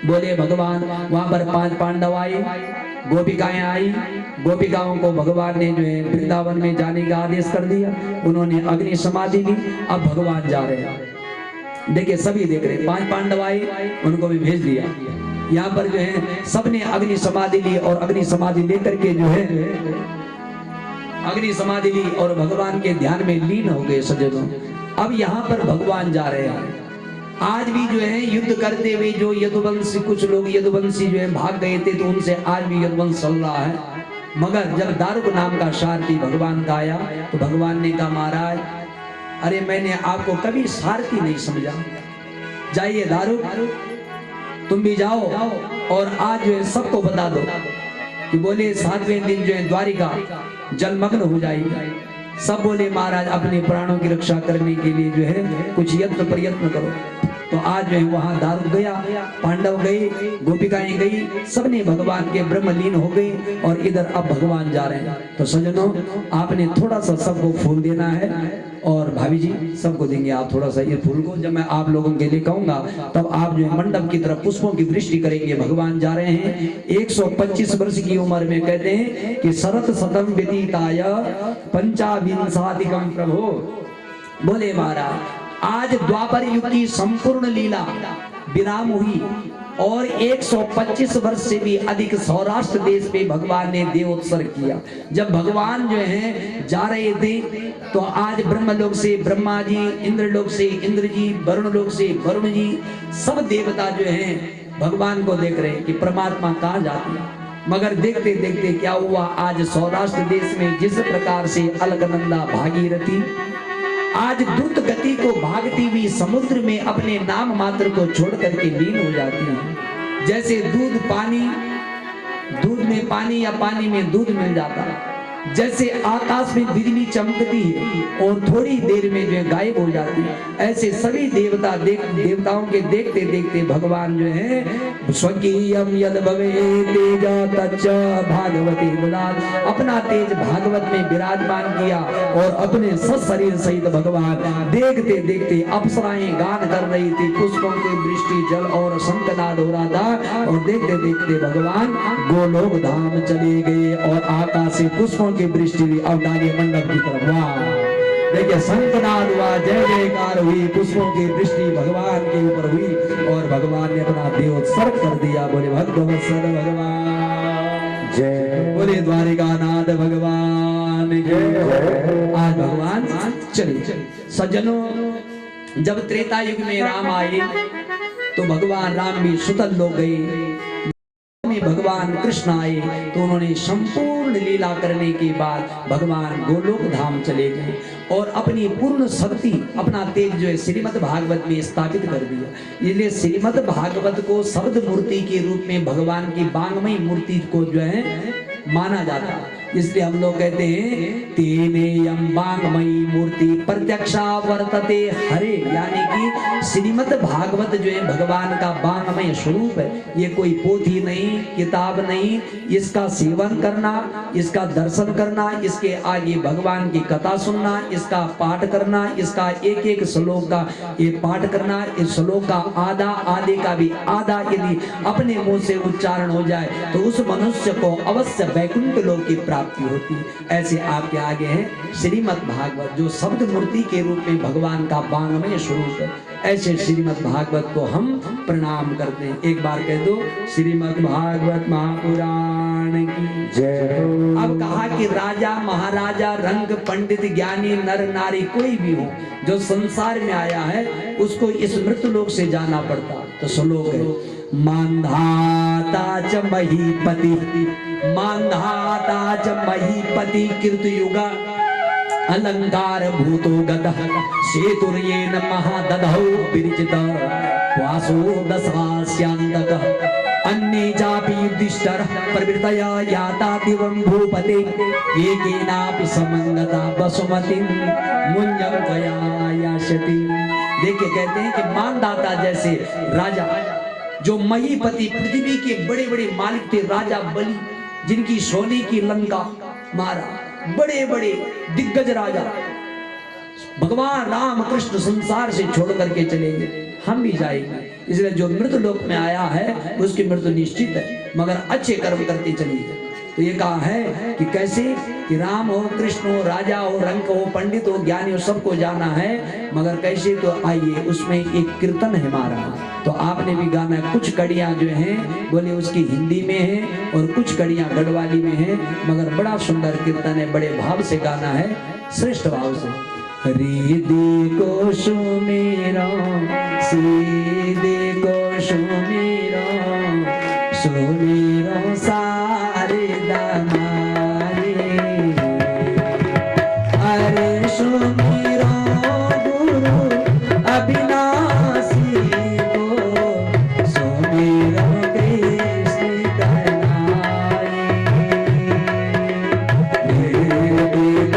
S1: बोले भगवान, वहां पर 5 पांडव आए, गोपिकाएं आई। गोपिकाओं को भगवान ने जो है वृंदावन में जाने का आदेश कर दिया। उन्होंने अग्नि समाधि ली। अब भगवान जा रहे हैं, देखिए सभी देख रहे। 5 पांडव आए, उनको भी भेज दिया। यहाँ पर जो है सबने अग्नि समाधि ली और अग्नि समाधि लेकर के जो है अग्नि समाधि ली और भगवान के ध्यान में लीन हो गए सज्जनों। अब यहाँ पर भगवान जा रहे हैं। आज भी जो है युद्ध करते हुए जो यदुवंशी, कुछ लोग यदुवंशी जो है भाग गए थे, तो उनसे आज भी यदुवंश चल रहा है। मगर जब दारुक नाम का सारथी भगवान का आया तो भगवान ने कहा महाराज, अरे मैंने आपको कभी सारथी नहीं समझा, जाइए दारुक तुम भी जाओ और आज जो है सबको बता दो कि बोले 7वें दिन जो है द्वारिका जलमग्न हो जाएगी। सब बोले महाराज अपने प्राणों की रक्षा करने के लिए जो है कुछ यत्न प्रयत्न करो। तो आज जो है वहां दारुक गया, पांडव गए, गोपिकाएं गई, सबने भगवान के ब्रह्मलीन हो गई और इधर अब भगवान जा रहे हैं। तो सज्जनों आपने थोड़ा सा सबको फूल देना है और भाभी जी सबको देंगे आप थोड़ा सा ये फूल को। जब मैं आप लोगों के लिए कहूंगा तब आप जो है मंडप की तरफ पुष्पों की वृष्टि करेंगे। भगवान जा रहे हैं 125 वर्ष की उम्र में, कहते हैं कि शरत शतम व्यतीताय पंचाविंशाधिकम प्रभो बोले महाराज, आज द्वापर युग की संपूर्ण लीला विराम हुई और 125 वर्ष से भी अधिक सौराष्ट्र देश पे भगवान ने देवोत्सर्ग किया। जब भगवान जो है जा रहे थे तो आज ब्रह्मलोक से ब्रह्मा जी, इंद्रलोक से इंद्र जी, वरुण लोक से वरुण जी, सब देवता जो हैं भगवान को देख रहे कि परमात्मा कहाँ जाते हैं। मगर देखते देखते क्या हुआ, आज सौराष्ट्र देश में जिस प्रकार से अलकनंदा भागीरथी आज द्रुत गति को भागती हुई समुद्र में अपने नाम मात्र को छोड़ करके लीन हो जाती है, जैसे दूध में पानी या पानी में दूध मिल जाता है, जैसे आकाश में बिजली चमकती है और थोड़ी देर में जो गायब हो जाती है, ऐसे सभी देवताओं के देखते देखते भगवान जो है स्वकीयम यद भवे तेजा तच्च भागवती विराज, अपना तेज भागवत में विराजमान किया और अपने सशरीर सहित भगवान देखते देखते अप्सराएं गान कर रही थी, पुष्पों की वृष्टि जल और शंखनाद हो रहा था और देखते देखते भगवान गोलोक धाम चले गए और आकाश से पुष्पों की वृष्टि हुई अवतारी मंडप की तरफ। वाह, देखिए शंखनाद हुआ, जय जयकार हुई, पुष्पों की वृष्टि भगवान के ऊपर हुई और भगवान ने अपना देवोत्सर्ग कर दिया। बोले भगवत्सल भगवान जय, बोले द्वारिकानाथ भगवान जय। आज भगवान चले। सज्जनों, जब त्रेता युग में राम आए तो भगवान राम भी सुतल लोग गए, भगवान कृष्ण आए तो उन्होंने संपूर्ण लीला करने के बाद भगवान गोलोक धाम चले गए और अपनी पूर्ण शक्ति, अपना तेज जो है श्रीमद् भागवत में स्थापित कर दिया। इसलिए श्रीमद् भागवत को शब्द मूर्ति के रूप में भगवान की वांग्मयी मूर्ति को जो है माना जाता है। इसलिए हम लोग कहते हैं तेने यम वांग्मयी मूर्ति प्रत्यक्षा वर्तते हरे, यानी कि श्रीमद् भागवत जो है भगवान का वांग्मय स्वरूप है। ये कोई पोथी नहीं, किताब नहीं, इसका सेवन करना, इसका दर्शन करना, इसके आगे भगवान की कथा सुनना, इसका पाठ करना, इसका एक एक श्लोक का ये पाठ करना, इस श्लोक का आधे का भी आधा यदि अपने मुंह से उच्चारण हो जाए तो उस मनुष्य को अवश्य वैकुंठ लोक की प्राप्ति होती है। ऐसे आपके आगे है श्रीमद् भागवत जो शब्द मूर्ति के रूप में भगवान का वांग्मय स्वरूप है। ऐसे श्रीमद् भागवत को हम प्रणाम करते हैं। एक बार कह दो श्रीमद् भागवत महापुराण की जय। अब कहा कि राजा महाराजा रंग पंडित ज्ञानी नर नारी कोई भी हो जो संसार में आया है उसको इस मृत्यु लोक से जाना पड़ता। तो श्लोक है मांधाता च महीपति, मांधाता च महीपति कीर्तियुगा अलंकार भूतो गतः सेतुर्येन महादधौ विरचितः वासो दशास्यांतकः अन्ये चापि युधिष्ठिरः प्रवृत्तया याता दिवं भूपते एकेनापि समंगता वसुमतिं मुञ्जं त्वया यास्यति। देखिए कहते हैं कि मानदाता जैसे राजा जो महीपति पृथ्वी के बड़े बड़े मालिक थे, राजा बलि जिनकी सोने की लंका मारा, बड़े बड़े दिग्गज राजा भगवान राम कृष्ण संसार से छोड़ करके चले गए, हम भी जाएंगे। इसलिए जो मृत्यु लोक में आया है उसकी मृत्यु निश्चित है, मगर अच्छे कर्म करते चलिए। तो ये कहा है कि कैसे कि राम हो, कृष्ण हो, राजा हो, रंक हो, पंडित हो, ज्ञानी हो, सबको जाना है, मगर कैसे? तो आइए उसमें एक कीर्तन है हमारा, तो आपने भी गाना है। कुछ कड़ियां जो हैं बोले उसकी हिंदी में है और कुछ कड़ियां गढ़वाली में है, मगर बड़ा सुंदर कीर्तन है, बड़े भाव से गाना है, श्रेष्ठ भाव से। हृदय को सुमेरा, सीधे को सुमेरा, सुमेरा सारे दमारे, अरे सुमेरा गुरु अविनाशी को, सुमेरा कृष्ण कनाई, हृदय को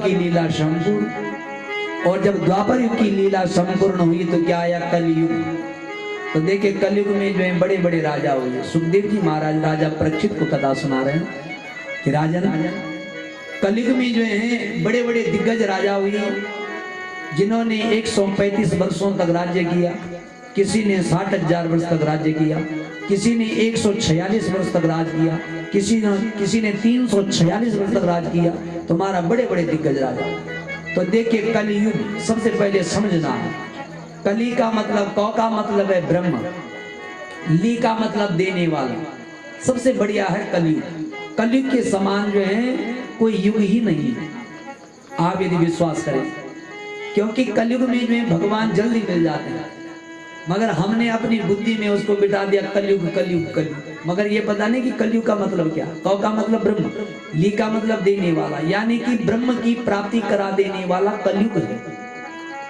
S1: की लीला संपूर्ण। और जब द्वापर युग की लीला संपूर्ण हुई तो क्या आया कलयुग। तो देखिए कलयुग में जो है बड़े बड़े राजा हुए। सुखदेव जी महाराज राजा परीक्षित को कथा सुना रहे हैं कि राजन कलयुग में जो है बड़े बड़े दिग्गज राजा हुए जिन्होंने 135 वर्षों तक राज्य किया। किसी ने 60,000 वर्ष तक राज्य किया, किसी ने 146 वर्ष तक राज किया, किसी ने 346 वर्ष तक राज किया। तुम्हारा बड़े बड़े दिग्गज राजा। तो देखिए कलयुग सबसे पहले समझना है। कली का मतलब, कौ का मतलब है ब्रह्म, ली का मतलब देने वाला। सबसे बढ़िया है कलयुग। कलयुग के समान जो है कोई युग ही नहीं है, आप यदि विश्वास करें। क्योंकि कलयुग में जो है भगवान जल्दी मिल जाते हैं, मगर हमने अपनी बुद्धि में उसको बिठा दिया कलयुग कलयुग कलयुग। मगर ये पता नहीं कि कलयुग का मतलब क्या। कौ का मतलब ब्रह्म, ली का मतलब देने वाला, यानी कि ब्रह्म की प्राप्ति करा देने वाला कलयुग है।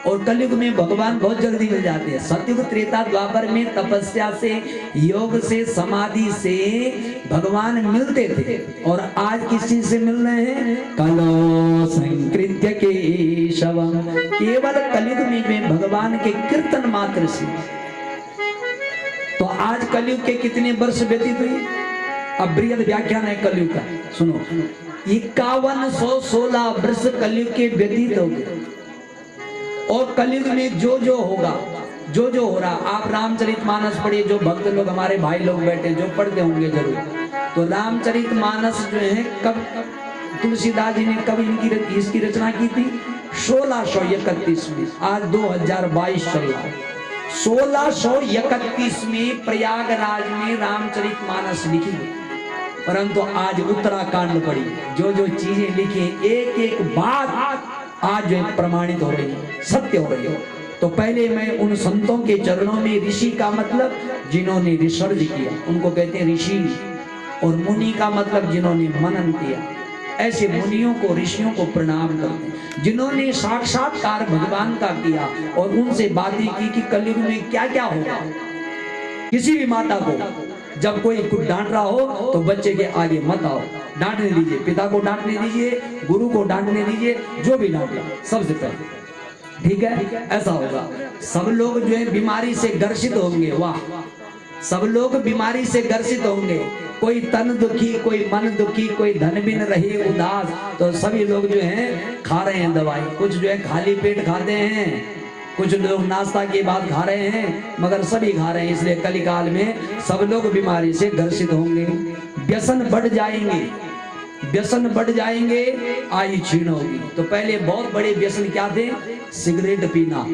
S1: और कलयुग में भगवान बहुत जल्दी मिल जाते हैं। सतयुग त्रेता द्वापर में तपस्या से, योग से, समाधि से भगवान मिलते थे। और आज किस चीज से मिल रहे हैं? कलो संकृत्य केशवम। केवल कलयुग में भगवान के कीर्तन मात्र से। तो आज कलयुग के कितने वर्ष व्यतीत हुए? अब बृहद व्याख्यान है कलयुग का, सुनो। 5116 वर्ष कलयुग के व्यतीत हो गए। और कलयुग में जो जो होगा, जो जो हो रहा, आप रामचरितमानस पढ़िए। जो भक्त लोग, हमारे भाई लोग बैठे जो पढ़ते होंगे जरूर, तो रामचरितमानस जो है कब तुलसीदास जी ने कब इसकी रचना की थी? 1631 में। आज 2022 चल रहा है। 1631 में प्रयागराज में रामचरितमानस लिखी गई। परंतु आज उत्तराखंड पड़ी, जो जो चीजें लिखी एक एक बात आज जो प्रमाणित हो रही है, सत्य हो रही है। तो पहले मैं उन संतों के चरणों में, ऋषि का मतलब जिन्होंने रिसर्च किया उनको कहते हैं ऋषि। और मुनि का मतलब जिन्होंने मनन किया। ऐसे मुनियों को, ऋषियों को प्रणाम करते हैं जिन्होंने साक्षात्कार भगवान का किया और उनसे बातें की कि कलयुग में क्या क्या होगा। किसी भी माता को जब कोई कुछ डांट रहा हो तो बच्चे के आगे मत आओ, डांटने दीजिए। पिता को डांटने दीजिए, गुरु को डांटने दीजिए, जो भी डांट सबसे पहले, ठीक है? ऐसा होगा। सब लोग जो है बीमारी से ग्रसित होंगे। वाह, सब लोग बीमारी से ग्रसित होंगे। कोई तन दुखी, कोई मन दुखी, कोई धन बिन रही उदास। तो सभी लोग जो हैं खा रहे हैं दवाई। कुछ जो है खाली पेट खाते हैं, कुछ लोग नाश्ता के बाद खा रहे हैं, मगर सभी खा रहे हैं। इसलिए कलिकाल में सब लोग बीमारी से ग्रसित होंगे। व्यसन बढ़ जाएंगे, व्यसन बढ़ जाएंगे, आयु क्षीण होगी। तो पहले बहुत बड़े व्यसन क्या थे? सिगरेट पीना,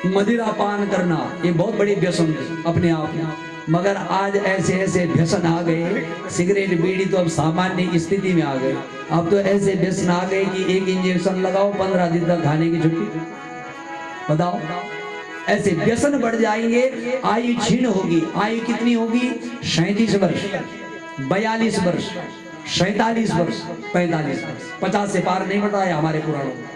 S1: मदिरा पान करना, ये बहुत बड़े व्यसन थे अपने आप में। मगर आज ऐसे ऐसे व्यसन आ गए, सिगरेट बीड़ी तो अब सामान्य स्थिति में आ गए। अब तो ऐसे व्यसन आ गए कि एक इंजेक्शन लगाओ, 15 दिन तक खाने की छुट्टी। बताओ, ऐसे व्यसन बढ़ जाएंगे, आयु क्षीण होगी। आयु कितनी होगी? 37 वर्ष, 42 वर्ष, 47 वर्ष, 45 वर्ष। 50 से पार नहीं बताया हमारे पुराणों में।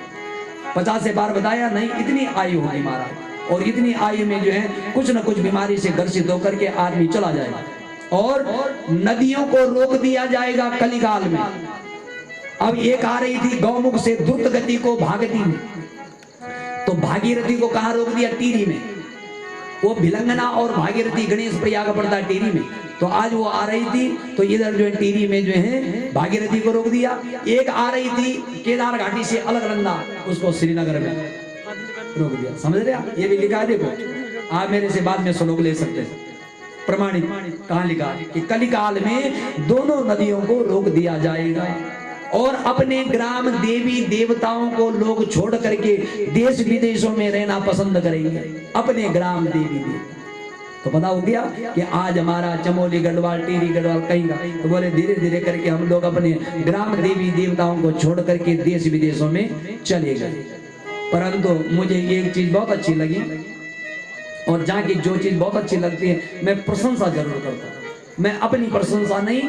S1: 50 से पार बताया नहीं। इतनी आयु होगी महाराज। और इतनी आयु में जो है कुछ न कुछ बीमारी से ग्रसित होकर के आदमी चला जाएगा। और नदियों को रोक दिया जाएगा कलिकाल में। अब एक आ रही थी गौमुख से द्रुत गति को भागती में, तो भागीरथी को कहां रोक दिया? टिहरी में। वो भिलंगना और भागीरथी गणेश प्रयाग पड़ता है टिहरी में। तो आज वो आ रही थी तो इधर जो है टिहरी में जो है भागीरथी को रोक दिया। एक आ रही थी केदार घाटी से अलकनंदा, उसको श्रीनगर में रोक दिया। समझ रहे आप? ये भी लिखा है, देखो आप मेरे से बाद में श्लोक ले सकते हैं, प्रमाणित। कहां लिखा है कि कलिकाल में दोनों नदियों को रोक दिया जाएगा। और अपने ग्राम देवी देवताओं को लोग छोड़ करके देश विदेशों में रहना पसंद करेंगे। अपने ग्राम देवी देवता। तो पता हो गया कि आज हमारा चमोली गढ़वाल, टिहरी गढ़वाल कहीं का। तो बोले धीरे धीरे करके हम लोग अपने ग्राम देवी देवताओं को छोड़ करके देश विदेशों में चले गए। परंतु मुझे एक चीज बहुत अच्छी लगी, और जहाँ की जो चीज बहुत अच्छी लगती है मैं प्रशंसा जरूर करता हूँ। मैं अपनी प्रशंसा नहीं,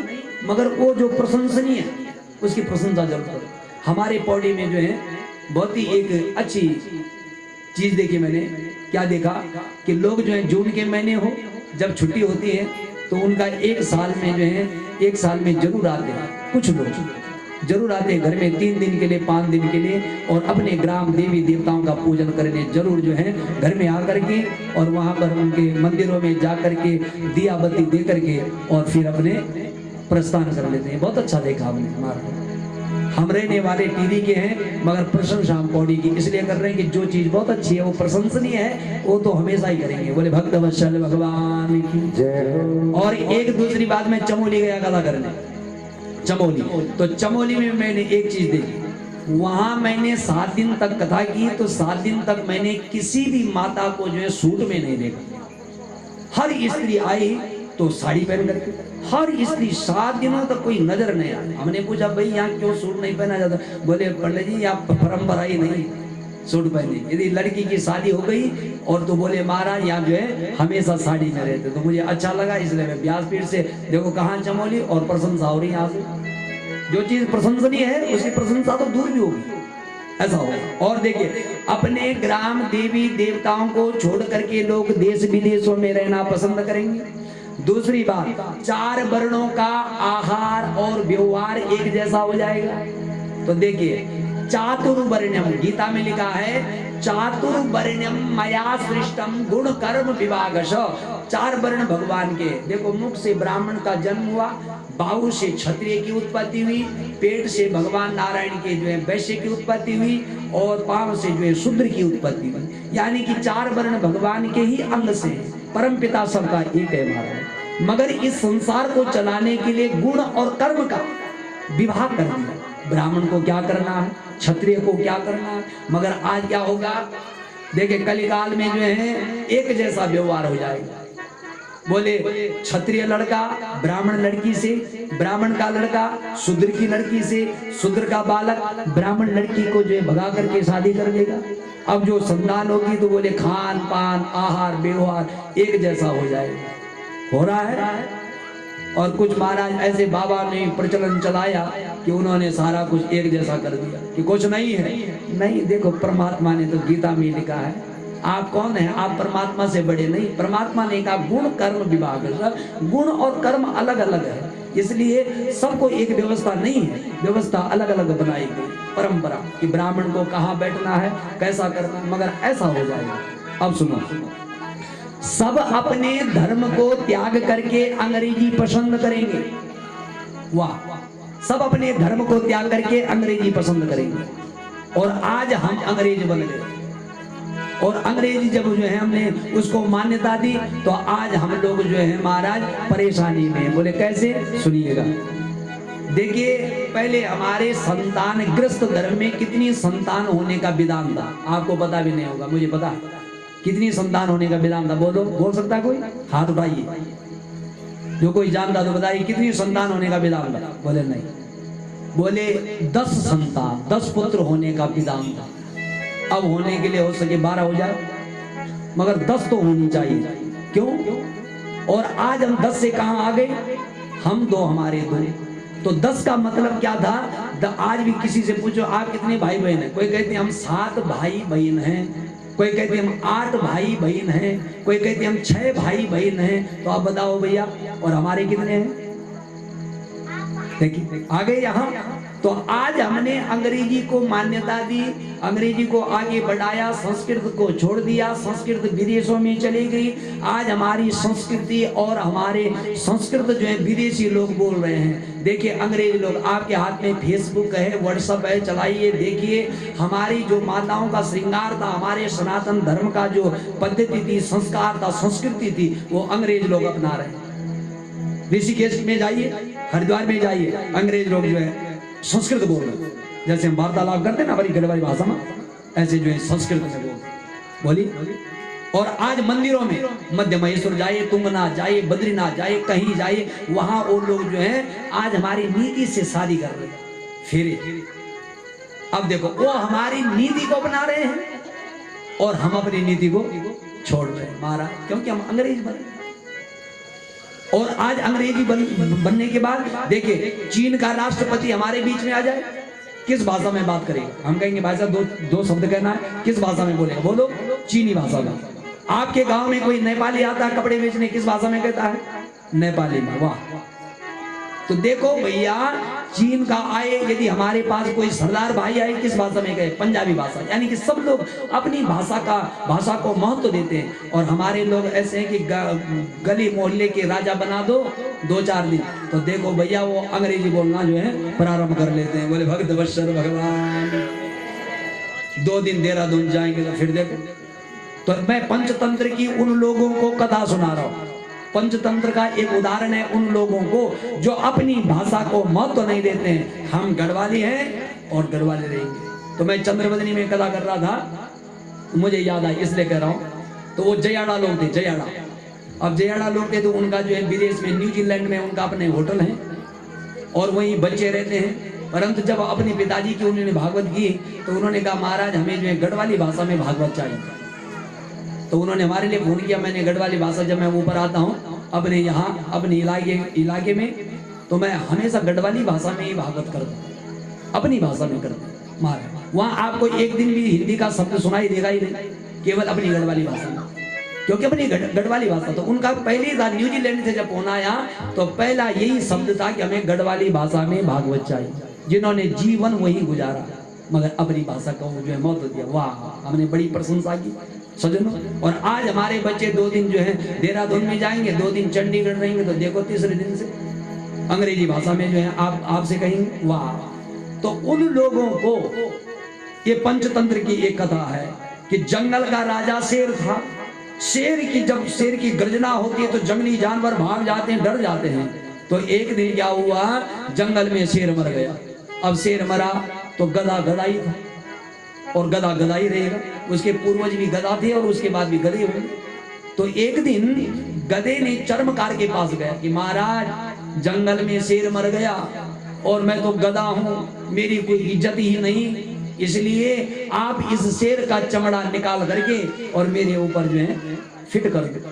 S1: मगर वो जो प्रशंसनीय है उसकी प्रशंसा जरूर करो। हमारे पौड़ी में जो है बहुत ही एक अच्छी चीज देखी मैंने। क्या देखा कि लोग जो है जून के महीने हो, जब छुट्टी होती है तो उनका एक साल में जो है, एक साल में जरूर आते हैं कुछ लोग। जरूर आते घर में 3 दिन के लिए 5 दिन के लिए, और अपने ग्राम देवी देवताओं का पूजन करने जरूर जो है घर में आकर के, और वहां पर उनके मंदिरों में जा करके दिया बत्ती दे करके और फिर अपने प्रस्थान कर लेते हैं। बहुत अच्छा देखा हमने। हमारा हम रहने वाले टीवी के हैं, मगर प्रशंसा हम पौड़ी की इसलिए कर रहे हैं कि जो चीज बहुत अच्छी है वो प्रशंसनीय है, वो तो हमेशा ही करेंगे। बोले भक्त वत्सल भगवान की जय। और एक दूसरी बात में चमोली गया कथा करने, चमोली, तो चमोली में मैंने एक चीज देखी, वहां मैंने 7 दिन तक कथा की, तो 7 दिन तक मैंने किसी भी माता को जो है सूट में नहीं देखा। हर स्त्री आई तो साड़ी पहन करके, हर स्त्री 7 दिनों तक कोई नजर नहीं आया। हमने पूछा भाई यहाँ क्यों सूट नहीं पहना जाता? बोले पंडित जी यहाँ परंपरा ही नहीं सूट पहने, यदि लड़की की शादी हो गई और तो बोले महाराज यहाँ जो है हमेशा साड़ी में रहते। तो मुझे अच्छा लगा, इसलिए मैं व्यासपीठ से देखो कहाँ चमोली और प्रशंसा हो रही है। यहाँ से जो चीज प्रशंसनीय है उसकी प्रशंसा तो दूर भी होगी, ऐसा हो। और देखिए अपने ग्राम देवी देवताओं को छोड़ करके लोग देश विदेशों में रहना पसंद करेंगे। दूसरी बात, 4 वर्णों का आहार और व्यवहार एक जैसा हो जाएगा। तो देखिए चातुर्वर्ण्यम, गीता में लिखा है चातुर्वर्ण्यम मया सृष्टम गुण कर्म विभागश। 4 वर्ण भगवान के। देखो मुख से ब्राह्मण का जन्म हुआ, बाहु से क्षत्रिय की उत्पत्ति हुई, पेट से भगवान नारायण के जो है वैश्य की उत्पत्ति हुई, और पांव से जो है शूद्र की उत्पत्ति हुई। यानी कि 4 वर्ण भगवान के ही अंग से, परम पिता सबका एक है महाराज। मगर इस संसार को चलाने के लिए गुण और कर्म का विभाग कर दिया। ब्राह्मण को क्या करना है, क्षत्रिय को क्या करना है। मगर आज क्या होगा, देखिए कलिकाल में जो है एक जैसा व्यवहार हो जाएगा। बोले क्षत्रिय लड़का ब्राह्मण लड़की से, ब्राह्मण का लड़का शूद्र की लड़की से, शूद्र का बालक ब्राह्मण लड़की को जो है भगा करके शादी कर देगा। अब जो संतान होगी तो बोले खान पान आहार व्यवहार एक जैसा हो जाएगा। हो रहा है। और कुछ महाराज ऐसे बाबा ने प्रचलन चलाया कि उन्होंने सारा कुछ एक जैसा कर दिया कि कुछ नहीं है। नहीं, देखो परमात्मा ने तो गीता में लिखा है, आप कौन है, आप परमात्मा से बड़े नहीं। परमात्मा ने कहा गुण कर्म विभाग, गुण और कर्म अलग अलग है, इसलिए सबको एक व्यवस्था नहीं है, व्यवस्था अलग अलग बनाई गई परंपरा कि ब्राह्मण को कहाँ बैठना है, कैसा करना है। मगर ऐसा हो जाएगा। अब सुनो, सब अपने धर्म को त्याग करके अंग्रेजी पसंद करेंगे। वाह, सब अपने धर्म को त्याग करके अंग्रेजी पसंद करेंगे। और आज हम अंग्रेज बन गए, और अंग्रेजी जब जो है हमने उसको मान्यता दी तो आज हम लोग जो है महाराज परेशानी में। बोले कैसे, सुनिएगा। देखिए पहले हमारे संतान ग्रस्त धर्म में कितनी संतान होने का विधान था, आपको पता भी नहीं होगा, मुझे पता है कितनी संतान होने का विधान था। बोलो, बोल सकता कोई? हाथ उठाइए, जो कोई जानता तो बताइए कितनी संतान होने का विधान था। बोले नहीं, बोले 10 संतान 10 पुत्र होने का विधान था। अब होने के लिए हो सके 12 हो जाए, मगर 10 तो होनी चाहिए। क्यों? और आज हम 10 से कहां आ गए, हम 2 हमारे 2। तो 10 का मतलब क्या था? आज भी किसी से पूछो आप कितने भाई बहन हैं, कोई कहते हैं हम 7 भाई बहन हैं, कोई कहते हम 8 भाई बहन हैं, कोई कहते हम 6 भाई बहन हैं। तो आप बताओ भैया, और हमारे कितने हैं? देखिए आ गए यहाँ। तो आज हमने अंग्रेजी को मान्यता दी, अंग्रेजी को आगे बढ़ाया, संस्कृत को छोड़ दिया, संस्कृत विदेशों में चली गई। आज हमारी संस्कृति और हमारे संस्कृत जो है विदेशी लोग बोल रहे हैं। देखिए अंग्रेज लोग, आपके हाथ में फेसबुक है, व्हाट्सएप है, चलाइए, देखिए हमारी जो माताओं का श्रृंगार था, हमारे सनातन धर्म का जो पद्धति थी, संस्कार था, संस्कृति थी, वो अंग्रेज लोग अपना रहे हैं। ऋषिकेश में जाइए, हरिद्वार में जाइए, अंग्रेज लोग जो है संस्कृत बोल रहे हैं। जैसे हम वार्तालाप करते हैं ना हमारी गढ़वाली भाषा में, ऐसे जो है संस्कृत में बोली। और आज मंदिरों में मध्य महेश्वर जाइए, तुंगनाथ जाइए, बद्रीनाथ जाइए, कहीं जाइए, वहां वो लोग जो है आज हमारी नीति से शादी कर रहे हैं। फिर अब देखो वो हमारी नीति को अपना रहे हैं और हम अपनी नीति को छोड़ रहे हैं महाराज, क्योंकि हम अंग्रेज बने। और आज अंग्रेजी बनने के बाद देखिए चीन का राष्ट्रपति हमारे बीच में आ जाए, किस भाषा में बात करेगा? हम कहेंगे भाई साहब दो शब्द कहना है, किस भाषा में बोलेगा? बोलो, चीनी भाषा में। आपके गांव में कोई नेपाली आता है कपड़े बेचने, किस भाषा में कहता है? नेपाली में। वाह, तो देखो भैया, चीन का आए यदि हमारे पास कोई सरदार भाई आए, किस भाषा में कहे? पंजाबी भाषा। यानी कि सब लोग अपनी भाषा को महत्व देते हैं। और हमारे लोग ऐसे हैं कि गली मोहल्ले के राजा बना दो 2-4 दिन, तो देखो भैया वो अंग्रेजी बोलना जो है प्रारंभ कर लेते हैं। बोले भक्त वत्सल भगवान, 2 दिन देहरादून जाएंगे तो फिर देखो। तो मैं पंचतंत्र की उन लोगों को कथा सुना रहा हूं। पंचतंत्र का एक उदाहरण है उन लोगों को जो अपनी भाषा को महत्व नहीं देते हैं। हम गढ़वाली हैं और गढ़वाली रहेंगे। तो मैं चंद्रवदनी में कथा कर रहा था, मुझे याद आई इसलिए कह रहा हूं। तो वो जयाड़ा लोग थे, जयाड़ा। अब जयाड़ा लोग थे तो उनका जो है विदेश में न्यूजीलैंड में उनका अपने होटल है और वहीं बच्चे रहते हैं। परंतु जब अपने पिताजी की उन्होंने भागवत की तो उन्होंने कहा महाराज हमें जो है गढ़वाली भाषा में भागवत चाहिए। तो उन्होंने हमारे लिए फोन किया। मैंने गढ़वाली भाषा, जब मैं ऊपर आता हूँ अपने यहाँ अपने इलाके में, तो मैं हमेशा गढ़वाली भाषा में ही भागवत करता हूँ, अपनी भाषा में करता हूँ महाराज। वहाँ आपको एक दिन भी हिंदी का शब्द सुनाई देगा ही नहीं, केवल अपनी गढ़वाली भाषा में, क्योंकि अपनी गढ़वाली भाषा। तो उनका पहले था न्यूजीलैंड से जब फोन आया तो पहला यही शब्द था कि हमें गढ़वाली भाषा में भागवत चाहिए, जिन्होंने जीवन वही गुजारा मगर अपनी भाषा को जो है महत्व दिया। वाह, हमने बड़ी प्रशंसा की सजनों। और आज हमारे बच्चे 2 दिन जो है देहरादून में जाएंगे, 2 दिन चंडीगढ़ रहेंगे, तो देखो तीसरे दिन से अंग्रेजी भाषा में जो है आपसे कहेंगे वाह। तो उन लोगों को ये पंचतंत्र की एक कथा है कि जंगल का राजा शेर था। जब शेर की गर्जना होती है तो जंगली जानवर भाग जाते हैं, डर जाते हैं। तो एक दिन क्या हुआ, जंगल में शेर मर गया। अब शेर मरा तो गधा गधाई था और गधा गधाई रहेगा। उसके पूर्वज भी गधा थे और उसके बाद भी गधे होंगे। तो एक दिन गधे ने चर्मकार के पास गया कि महाराज जंगल में शेर मर गया और मैं तो गधा हूं, मेरी कोई इज्जत ही नहीं, इसलिए आप इस शेर का चमड़ा निकाल करके और मेरे ऊपर जो है फिट कर दो।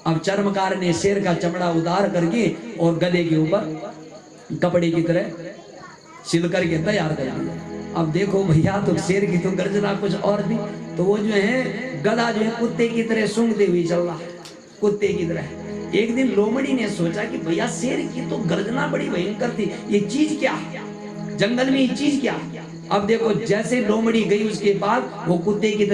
S1: अब चर्मकार ने शेर का चमड़ा उतार करके और गधे के ऊपर कपड़े की तरह सिल करके तैयार कर दिया। अब देखो भैया, तो शेर की तो गर्जना कुछ और थी। तो वो जो है गधा जो है कुत्ते की तरह सूंघते हुए चल रहा, कुत्ते की तरह। एक दिन लोमड़ी ने सोचा कि भैया शेर की तो गर्जना बड़ी भयंकर थी, ये चीज क्या, जंगल में ये चीज क्या। अब देखो जैसे लोमड़ी गई उसके बाद वो कुत्ते की तरह